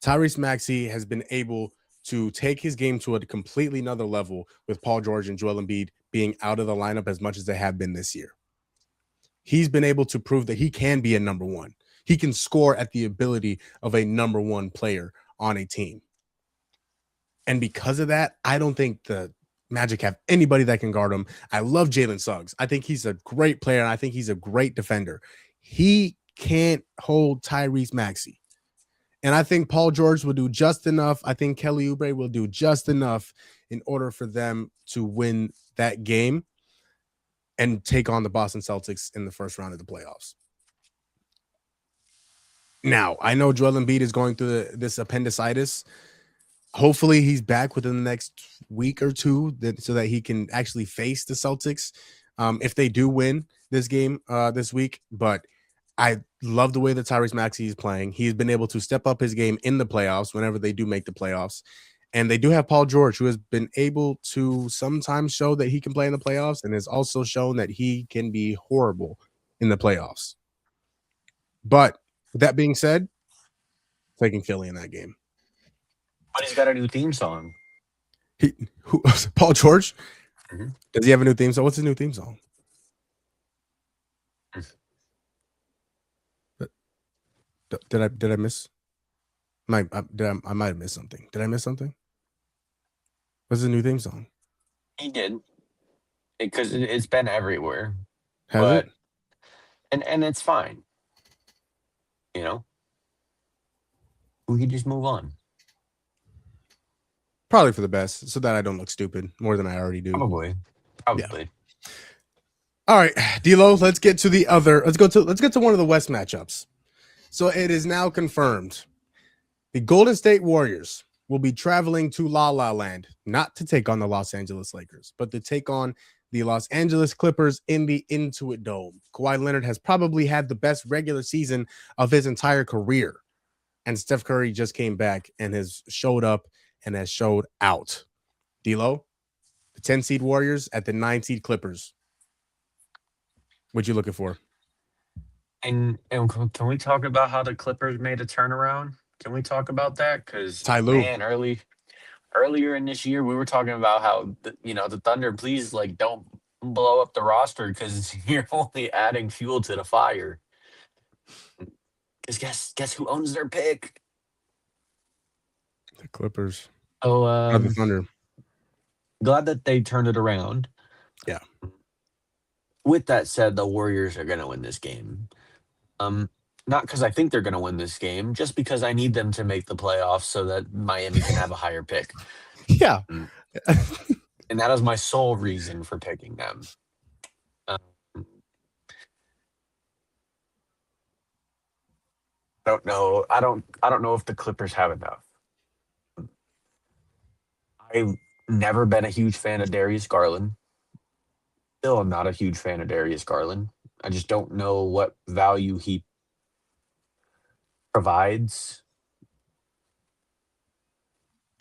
Tyrese Maxey has been able to take his game to a completely another level with Paul George and Joel Embiid being out of the lineup as much as they have been this year. He's been able to prove that he can be a number one. He can score at the ability of a number one player on a team. And because of that, I don't think the Magic have anybody that can guard him. I love Jalen Suggs. I think he's a great player, and I think he's a great defender. He can't hold Tyrese Maxey. And I think Paul George will do just enough. I think Kelly Oubre will do just enough in order for them to win that game and take on the Boston Celtics in the first round of the playoffs. Now, I know Joel Embiid is going through this appendicitis. Hopefully, he's back within the next week or two so that he can actually face the Celtics if they do win this game this week. But I love the way that Tyrese Maxey is playing. He's been able to step up his game in the playoffs whenever they do make the playoffs. And they do have Paul George, who has been able to sometimes show that he can play in the playoffs and has also shown that he can be horrible in the playoffs. But with that being said, taking Philly in that game. But he's got a new theme song. Paul George? Mm-hmm. Does he have a new theme song? What's his new theme song? Did I miss? I might have missed something. Did I miss something? What's the new theme song? He did, because it's been everywhere. Has it? And it's fine. You know, we can just move on. Probably for the best, so that I don't look stupid more than I already do. Probably. Yeah. All right, D'Lo. Let's get to one of the West matchups. So it is now confirmed. The Golden State Warriors will be traveling to La La Land, not to take on the Los Angeles Lakers, but to take on the Los Angeles Clippers in the Intuit Dome. Kawhi Leonard has probably had the best regular season of his entire career. And Steph Curry just came back and has showed up and has showed out. D'Lo, the 10 seed Warriors at the 9 seed Clippers. What you looking for? And can we talk about how the Clippers made a turnaround? Can we talk about that? Because man, earlier in this year, we were talking about how the Thunder, please don't blow up the roster because you're only adding fuel to the fire. Because guess who owns their pick? The Clippers. Oh, the Thunder. Glad that they turned it around. Yeah. With that said, the Warriors are going to win this game. Not because I think they're going to win this game, just because I need them to make the playoffs so that Miami can have a higher pick. Yeah. And that is my sole reason for picking them. I don't know. I don't know if the Clippers have enough. I've never been a huge fan of Darius Garland. Still am not a huge fan of Darius Garland. I just don't know what value he provides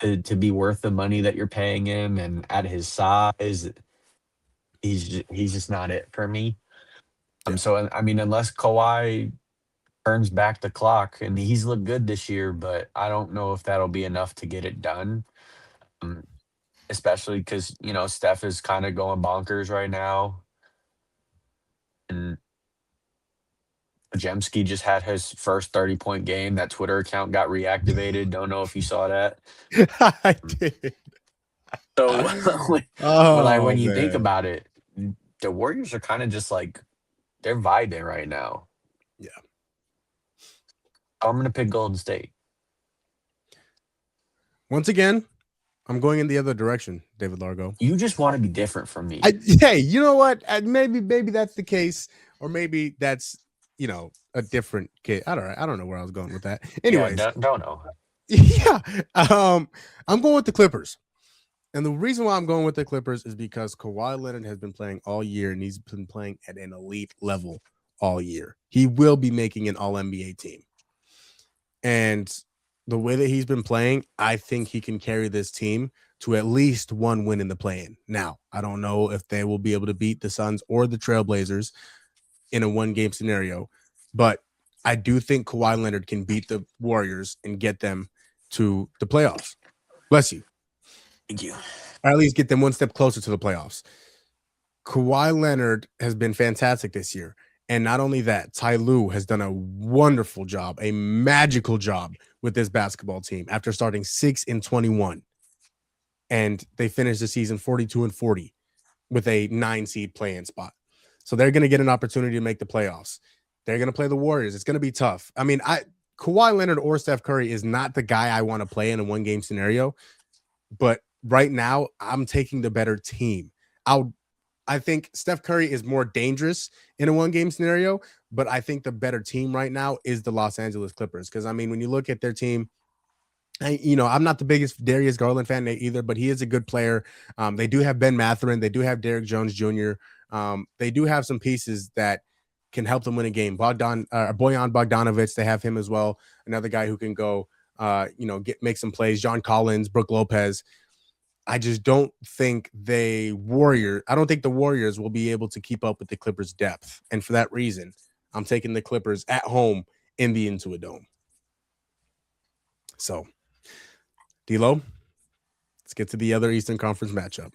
to be worth the money that you're paying him, and at his size, he's just not it for me. So I mean, unless Kawhi turns back the clock, and he's looked good this year, but I don't know if that'll be enough to get it done. especially because Steph is kind of going bonkers right now, and Jemski just had his first 30-point game. That Twitter account got reactivated. Don't know if you saw that. I did. So Oh, when you think man. about it, the Warriors are kind of just like they're vibing right now. Yeah. I'm gonna pick Golden State. Once again, I'm going in the other direction, David Largo. You just want to be different from me. Hey, you know what? Maybe that's the case, or maybe that's a different case. I don't know where I was going with that. Anyways, yeah, don't know. yeah. I'm going with the Clippers. And the reason why I'm going with the Clippers is because Kawhi Leonard has been playing all year, and he's been playing at an elite level all year. He will be making an All-NBA team. And the way that he's been playing, I think he can carry this team to at least one win in the play-in. Now, I don't know if they will be able to beat the Suns or the Trailblazers in a one-game scenario, but I do think Kawhi Leonard can beat the Warriors and get them to the playoffs. Bless you. Thank you. Or at least get them one step closer to the playoffs. Kawhi Leonard has been fantastic this year. And not only that, Ty Lue has done a wonderful job, a magical job with this basketball team after starting 6-21. And they finished the season 42-40 with a 9-seed play-in spot. So they're going to get an opportunity to make the playoffs. They're going to play the Warriors. It's going to be tough. I mean, Kawhi Leonard or Steph Curry is not the guy I want to play in a one-game scenario. But right now, I'm taking the better team. I think Steph Curry is more dangerous in a one-game scenario, but I think the better team right now is the Los Angeles Clippers. Because, I mean, when you look at their team, I'm not the biggest Darius Garland fan either, but he is a good player. They do have Ben Mathurin. They do have Derrick Jones Jr. They do have some pieces that can help them win a game. Bojan Bogdanovic, they have him as well. Another guy who can go, make some plays. John Collins, Brook Lopez. I just don't think the Warriors will be able to keep up with the Clippers' depth. And for that reason, I'm taking the Clippers at home in the Intuit Dome. So, DLO, let's get to the other Eastern Conference matchup.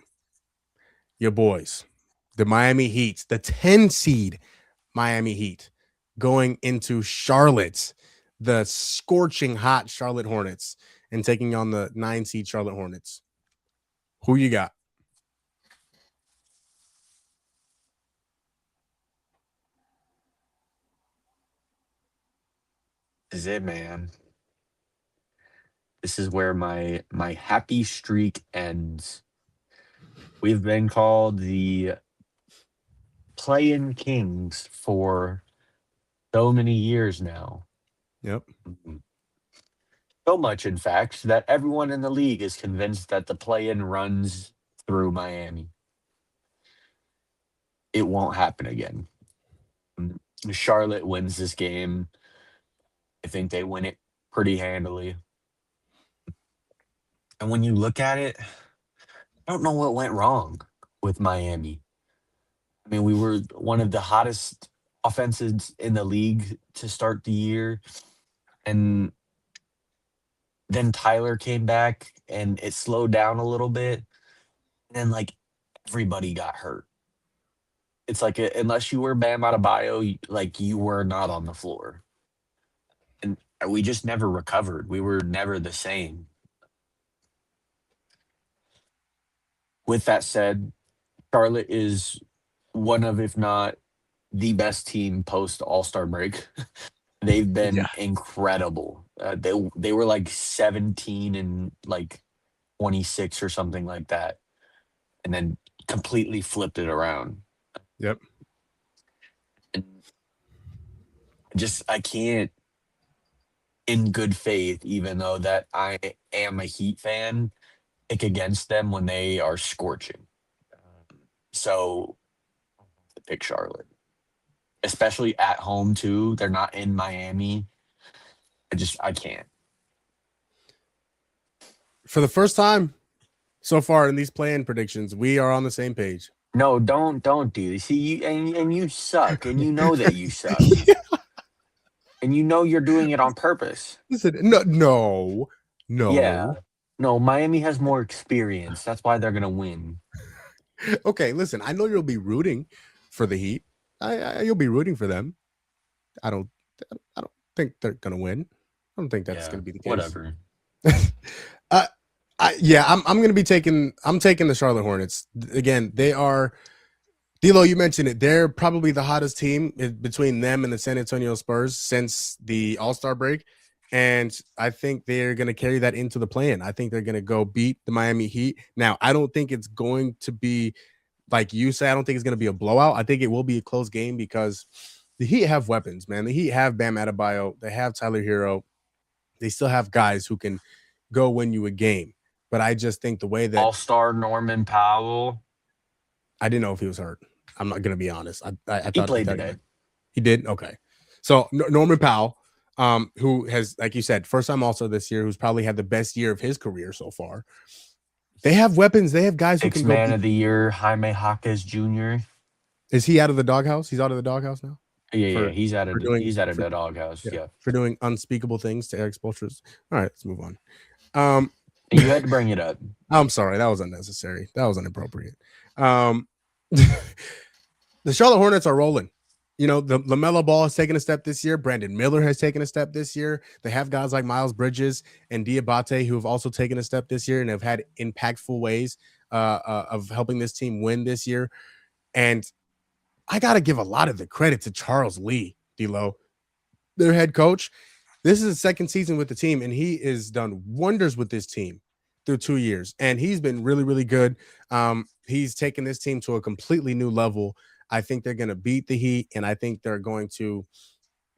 Your boys, the Miami Heat, the 10-seed Miami Heat, going into Charlotte, the scorching hot Charlotte Hornets, and taking on the 9-seed Charlotte Hornets. Who you got? This is it, man. This is where my happy streak ends. We've been called the play-in kings for so many years now. Yep. So much, in fact, that everyone in the league is convinced that the play-in runs through Miami. It won't happen again. Charlotte wins this game. I think they win it pretty handily. And when you look at it, I don't know what went wrong with Miami. I mean, we were one of the hottest offenses in the league to start the year. And then Tyler came back and it slowed down a little bit. And then, everybody got hurt. It's like, unless you were Bam Adebayo, you were not on the floor. And we just never recovered. We were never the same. With that said, Charlotte is one of, if not the best team post All-Star break. They've been incredible. They were 17 and 26 or something like that, and then completely flipped it around. Yep. And I can't, in good faith, even though that I am a Heat fan, pick against them when they are scorching. So, pick Charlotte. Especially at home, too. They're not in Miami. I can't. For the first time so far in these play-in predictions, we are on the same page. No, don't do this. See, you and you suck, and you know that you suck. Yeah. And you know you're doing it on purpose. Listen, no. Yeah. No, Miami has more experience. That's why they're gonna win. Okay, listen, I know you'll be rooting for the Heat. You'll be rooting for them. I don't think they're gonna win. I don't think that's Yeah, gonna be the case. whatever. I'm gonna be taking the Charlotte Hornets. Again, they are D'Lo, you mentioned it. They're probably the hottest team between them and the San Antonio Spurs since the All-Star break. And I think they're going to carry that into the play-in. I think they're going to go beat the Miami Heat. Now, I don't think it's going to be like you say. I don't think it's going to be a blowout. I think it will be a close game because the Heat have weapons, man. The Heat have Bam Adebayo. They have Tyler Hero. They still have guys who can go win you a game. But I just think the way that All-Star Norman Powell. I didn't know if he was hurt. I'm not going to be honest. I He thought played today. He did? Okay. So Norman Powell, who has, like you said, first time also this year, who's probably had the best year of his career so far. They have weapons. They have guys who can Sixth man of the year, Jaime Jaquez Jr. Is he out of the doghouse? He's out of the doghouse now? Yeah, he's out of the doghouse. Yeah. For doing unspeakable things to Eric Spoelstra's. All right, let's move on. You had to bring it up. I'm sorry. That was unnecessary. That was inappropriate. The Charlotte Hornets are rolling. You know, the LaMelo Ball has taken a step this year. Brandon Miller has taken a step this year. They have guys like Miles Bridges and Diabate who have also taken a step this year and have had impactful ways of helping this team win this year. And I got to give a lot of the credit to Charles Lee, D'Lo, their head coach. This is his second season with the team, and he has done wonders with this team through 2 years. And he's been really, really good. He's taken this team to a completely new level. I think they're going to beat the Heat, and I think they're going to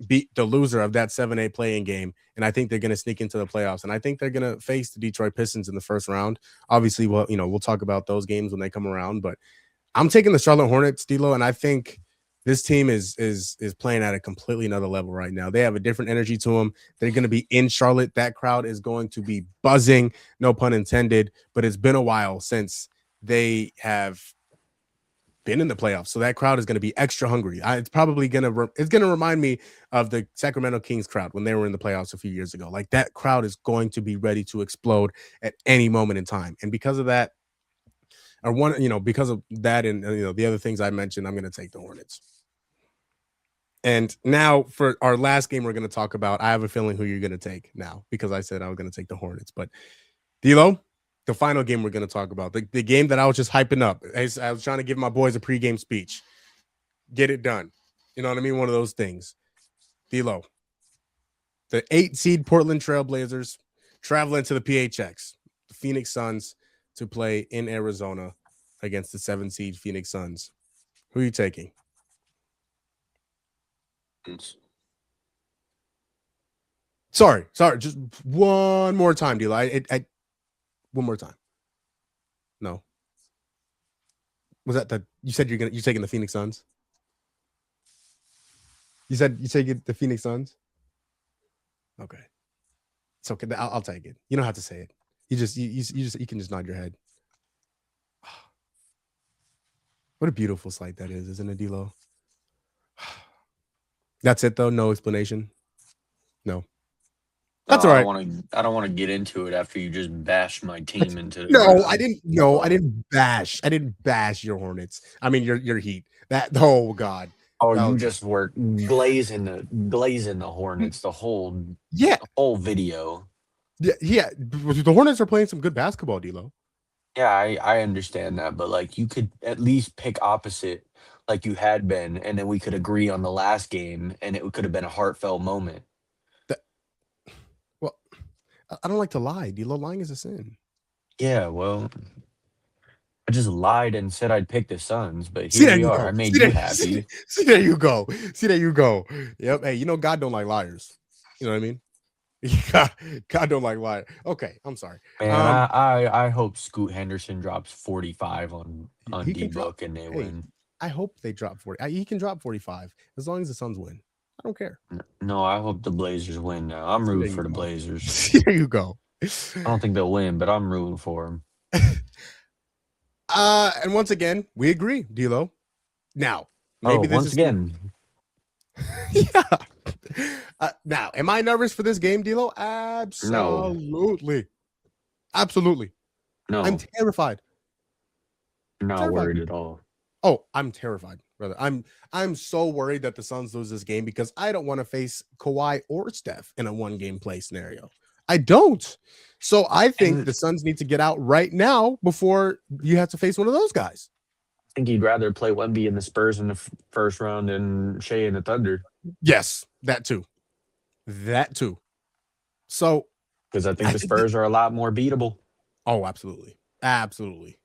beat the loser of that 7-8 play-in game, and I think they're going to sneak into the playoffs. And I think they're going to face the Detroit Pistons in the first round. Obviously, we'll talk about those games when they come around, but I'm taking the Charlotte Hornets, D'Lo, and I think this team is playing at a completely another level right now. They have a different energy to them. They're going to be in Charlotte. That crowd is going to be buzzing, no pun intended, but it's been a while since they have been in the playoffs. So that crowd is going to be extra hungry. It's probably going to remind me of the Sacramento Kings crowd when they were in the playoffs a few years ago. Like that crowd is going to be ready to explode at any moment in time. And because of that, because of that and the other things I mentioned, I'm going to take the Hornets. And now for our last game we're going to talk about, I have a feeling who you're going to take now because I said I was going to take the Hornets. But D'Lo, the final game we're going to talk about, the game that I was just hyping up. I was trying to give my boys a pregame speech. Get it done. You know what I mean? One of those things. D'Lo, the 8 seed Portland Trailblazers traveling to the PHX, the Phoenix Suns, to play in Arizona against the 7 seed Phoenix Suns. Who are you taking? Sorry. Just one more time, D'Lo. One more time. No. Was that you said you're taking the Phoenix Suns? You said the Phoenix Suns? Okay. It's okay. I'll take it. You don't have to say it. You can just nod your head. What a beautiful sight that is, isn't it, D'Lo? That's it though. No explanation. No. That's all right. I don't want to get into it after you just bashed my team into the No, I didn't. No, I didn't bash. I didn't bash your Hornets. I mean your Heat. Oh God. Oh, you just were glazing the Hornets the whole video. Yeah. The Hornets are playing some good basketball, D'Lo. Yeah, I understand that, but like you could at least pick opposite like you had been, and then we could agree on the last game, and it could have been a heartfelt moment. Well, I don't like to lie. D'Lo, lying is a sin. Yeah, well, I just lied and said I'd pick the Suns, but here we are. I made you happy. See, there you go. Yep. Hey, God don't like liars. You know what I mean? God don't like liars. Okay, I'm sorry. Man, I hope Scoot Henderson drops 45 on D-Book and they win. I hope they drop 40. He can drop 45 as long as the Suns win. I don't care. No, I hope the Blazers win now. I'm rooting for the Blazers. There you go. I don't think they'll win, but I'm rooting for them. And once again, we agree, D'Lo. Now, maybe this once again. Yeah. Now, am I nervous for this game, D'Lo? Absolutely. Absolutely. No, I'm terrified. I'm not terrified. worried at all. Oh, I'm terrified, brother. I'm so worried that the Suns lose this game because I don't want to face Kawhi or Steph in a 1-game play scenario. I don't. So I think And- the Suns need to get out right now before you have to face one of those guys. I think you'd rather play Wemby and the Spurs in the first round than Shea and the Thunder. Yes, that too. That too. So, Because I think I the think Spurs are a lot more beatable. oh, absolutely. Absolutely.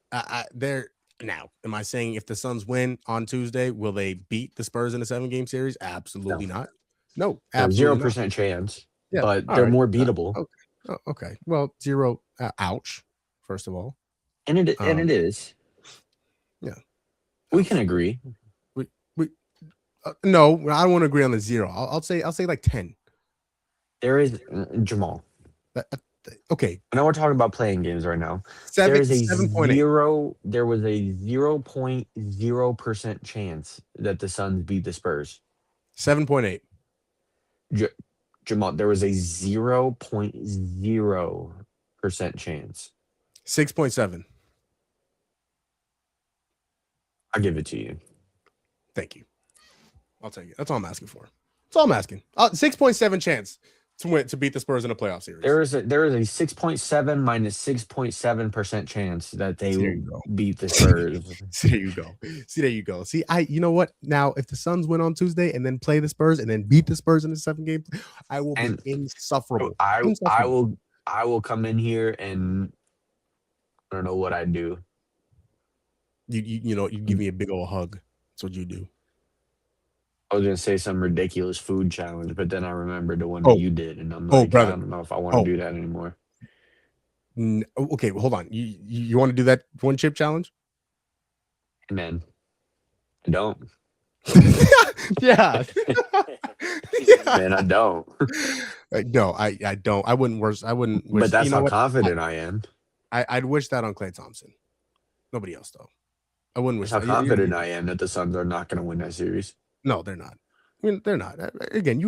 They're now, am I saying if the Suns win on Tuesday, will they beat the Spurs in a 7-game series? Absolutely not. No, absolutely 0% chance, Yeah, but all they're right. more beatable. Okay. Oh, okay. Well, 0. Ouch. First of all, And it is. yeah. We can agree. No, I don't want to agree on the 0. I'll say like 10. There is Jamal. Okay, I know we're talking about playing games right now. 7. There is a 7.8. zero. There was a 0.0% chance that the Suns beat the Spurs. 7.8. Jamal, there was a 0.0% chance. 6.7. I'll give it to you. Thank you. I'll take it. That's all I'm asking for. That's all I'm asking. 6.7 chance to beat the Spurs in a playoff series. There is a 6.7 minus 6.7% chance that they There will you go. beat the Spurs. There you go. See, there you go. See, you know what? Now, if the Suns win on Tuesday and then play the Spurs and then beat the Spurs in the 7-game, I will be insufferable. I Insufferable. will come in here and I don't know what I'd do. You know, you give me a big old hug. That's what you do. I was gonna say some ridiculous food challenge, but then I remembered the one Oh. that you did, and I'm Oh, like, brother. I don't know if I want to Oh. do that anymore. Okay, well, hold on. You want to do that 1 chip challenge? Man, I don't. Yeah. Man, I don't. No, I don't. I wouldn't wish. But that's you know how what? confident I am. I'd wish that on Klay Thompson. Nobody else though. I wouldn't wish That's how that. confident I am that the Suns are not going to win that series. No, they're not. I mean, they're not. Again,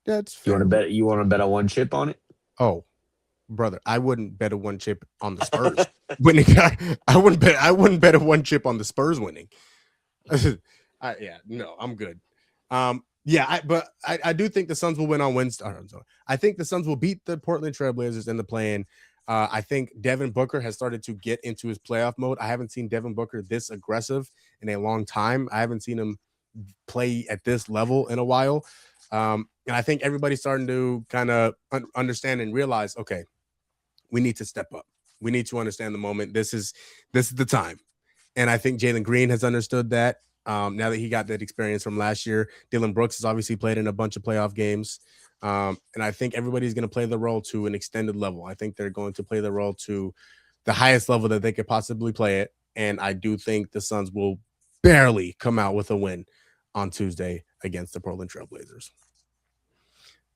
that's You fair. want to bet? You want to bet on 1 chip on it? Oh, brother, I wouldn't bet a 1 chip on the Spurs winning. I wouldn't bet a 1 chip on the Spurs winning. No, I'm good. But I do think the Suns will win on Wednesday. I think the Suns will beat the Portland Trailblazers in the play-in. I think Devin Booker has started to get into his playoff mode. I haven't seen Devin Booker this aggressive in a long time. I haven't seen him play at this level in a while. And I think everybody's starting to kind of understand and realize, okay, we need to step up. We need to understand the moment. This is the time. And I think Jalen Green has understood that. Now that he got that experience from last year, Dylan Brooks has obviously played in a bunch of playoff games. And I think everybody's going to play the role to an extended level. I think they're going to play the role to the highest level that they could possibly play it. And I do think the Suns will barely come out with a win on Tuesday against the Portland Trailblazers.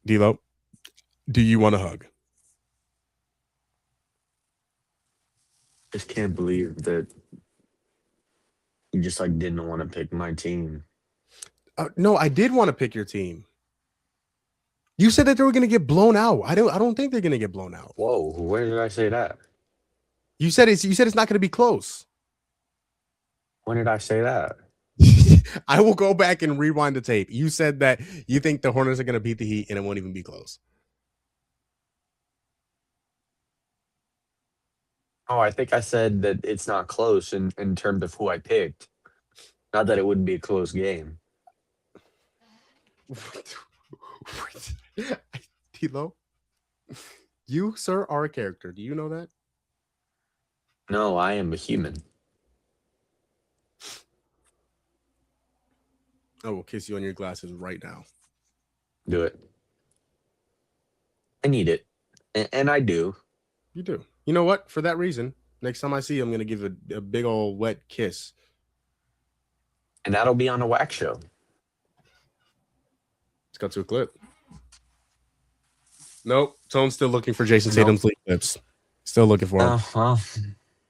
DLO, do you want a hug? Just can't believe that you just like didn't want to pick my team. No, I did want to pick your team. You said that they were going to get blown out. I don't think they're going to get blown out. Whoa, where did I say that? You said it's not going to be close. When did I say that? I will go back and rewind the tape. You said that you think the Hornets are going to beat the Heat and it won't even be close. Oh, I think I said that it's not close in terms of who I picked. Not that it wouldn't be a close game. Tilo, you, sir, are a character. Do you know that? No, I am a human. I will kiss you on your glasses right now. Do it. I need it. And I do. You do. You know what? For that reason, next time I see you, I'm going to give a big old wet kiss. And that'll be on the wax show. Let's go to a clip. Nope. Tone's still looking for Jason Tatum's lead clips. Still looking for them.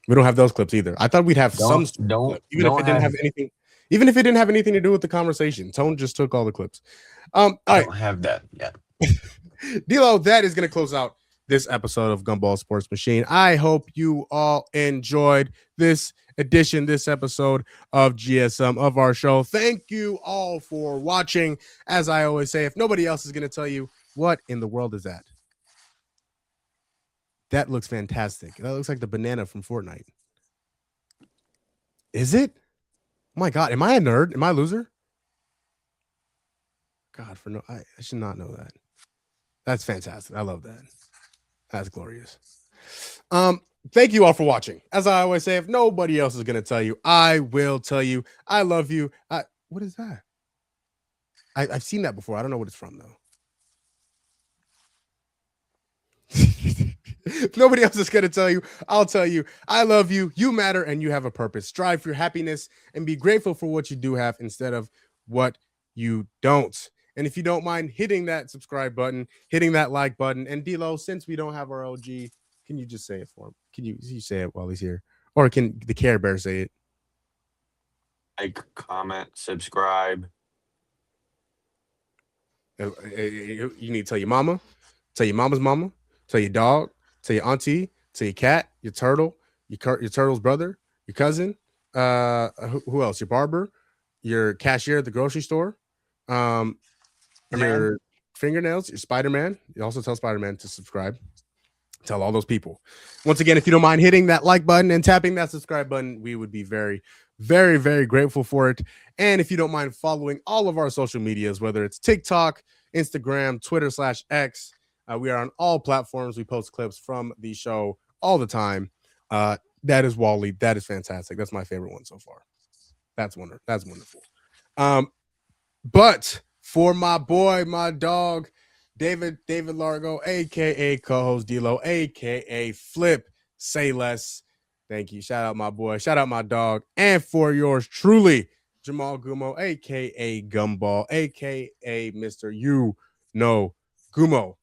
We don't have those clips either. I thought we'd have some clip, even if it didn't have anything. Even if it didn't have anything to do with the conversation, Tone just took all the clips. All right. Don't have that yet. DLO, that is going to close out this episode of Gumball Sports Machine. I hope you all enjoyed this episode of GSM of our show. Thank you all for watching. As I always say, if nobody else is going to tell you, what in the world is that? That looks fantastic. That looks like the banana from Fortnite. Is it? Oh my God. Am I a nerd? Am I a loser? God, I should not know that. That's fantastic. I love that. That's glorious. Thank you all for watching. As I always say, if nobody else is going to tell you, I will tell you. I love you. What is that? I've seen that before. I don't know what it's from, though. If nobody else is going to tell you, I'll tell you. I love you. You matter, and you have a purpose. Strive for your happiness and be grateful for what you do have instead of what you don't. And if you don't mind hitting that subscribe button, hitting that like button, and DLO, since we don't have our OG, can you just say it for him? Can you say it while he's here? Or can the Care Bear say it? Like, comment, subscribe. You need to tell your mama, tell your mama's mama, tell your dog, tell your auntie, tell your cat, your turtle, your turtle's brother, your cousin, who else? Your barber, your cashier at the grocery store, your fingernails, your Spider-Man. You also tell Spider-Man to subscribe. Tell all those people. Once again, if you don't mind hitting that like button and tapping that subscribe button, we would be very, very, very grateful for it. And if you don't mind following all of our social medias, whether it's TikTok, Instagram, Twitter /X, we are on all platforms. We post clips from the show all the time. That is Wally. That is fantastic. That's my favorite one so far. That's wonderful. But for my boy, my dog, David Largo, aka co-host DLO, aka Flip, say less. Thank you. Shout out my boy. Shout out my dog. And for yours truly, Jamal Gumo, aka Gumball, aka Mr. You Know Gumo.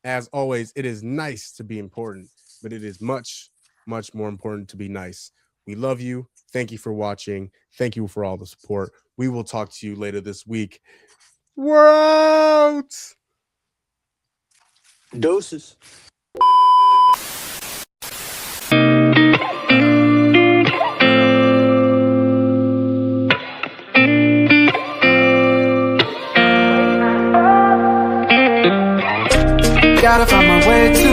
As always, it is nice to be important, but it is much, much more important to be nice. We love you. Thank you for watching. Thank you for all the support. We will talk to you later this week. We're out. Doses. Gotta find my way to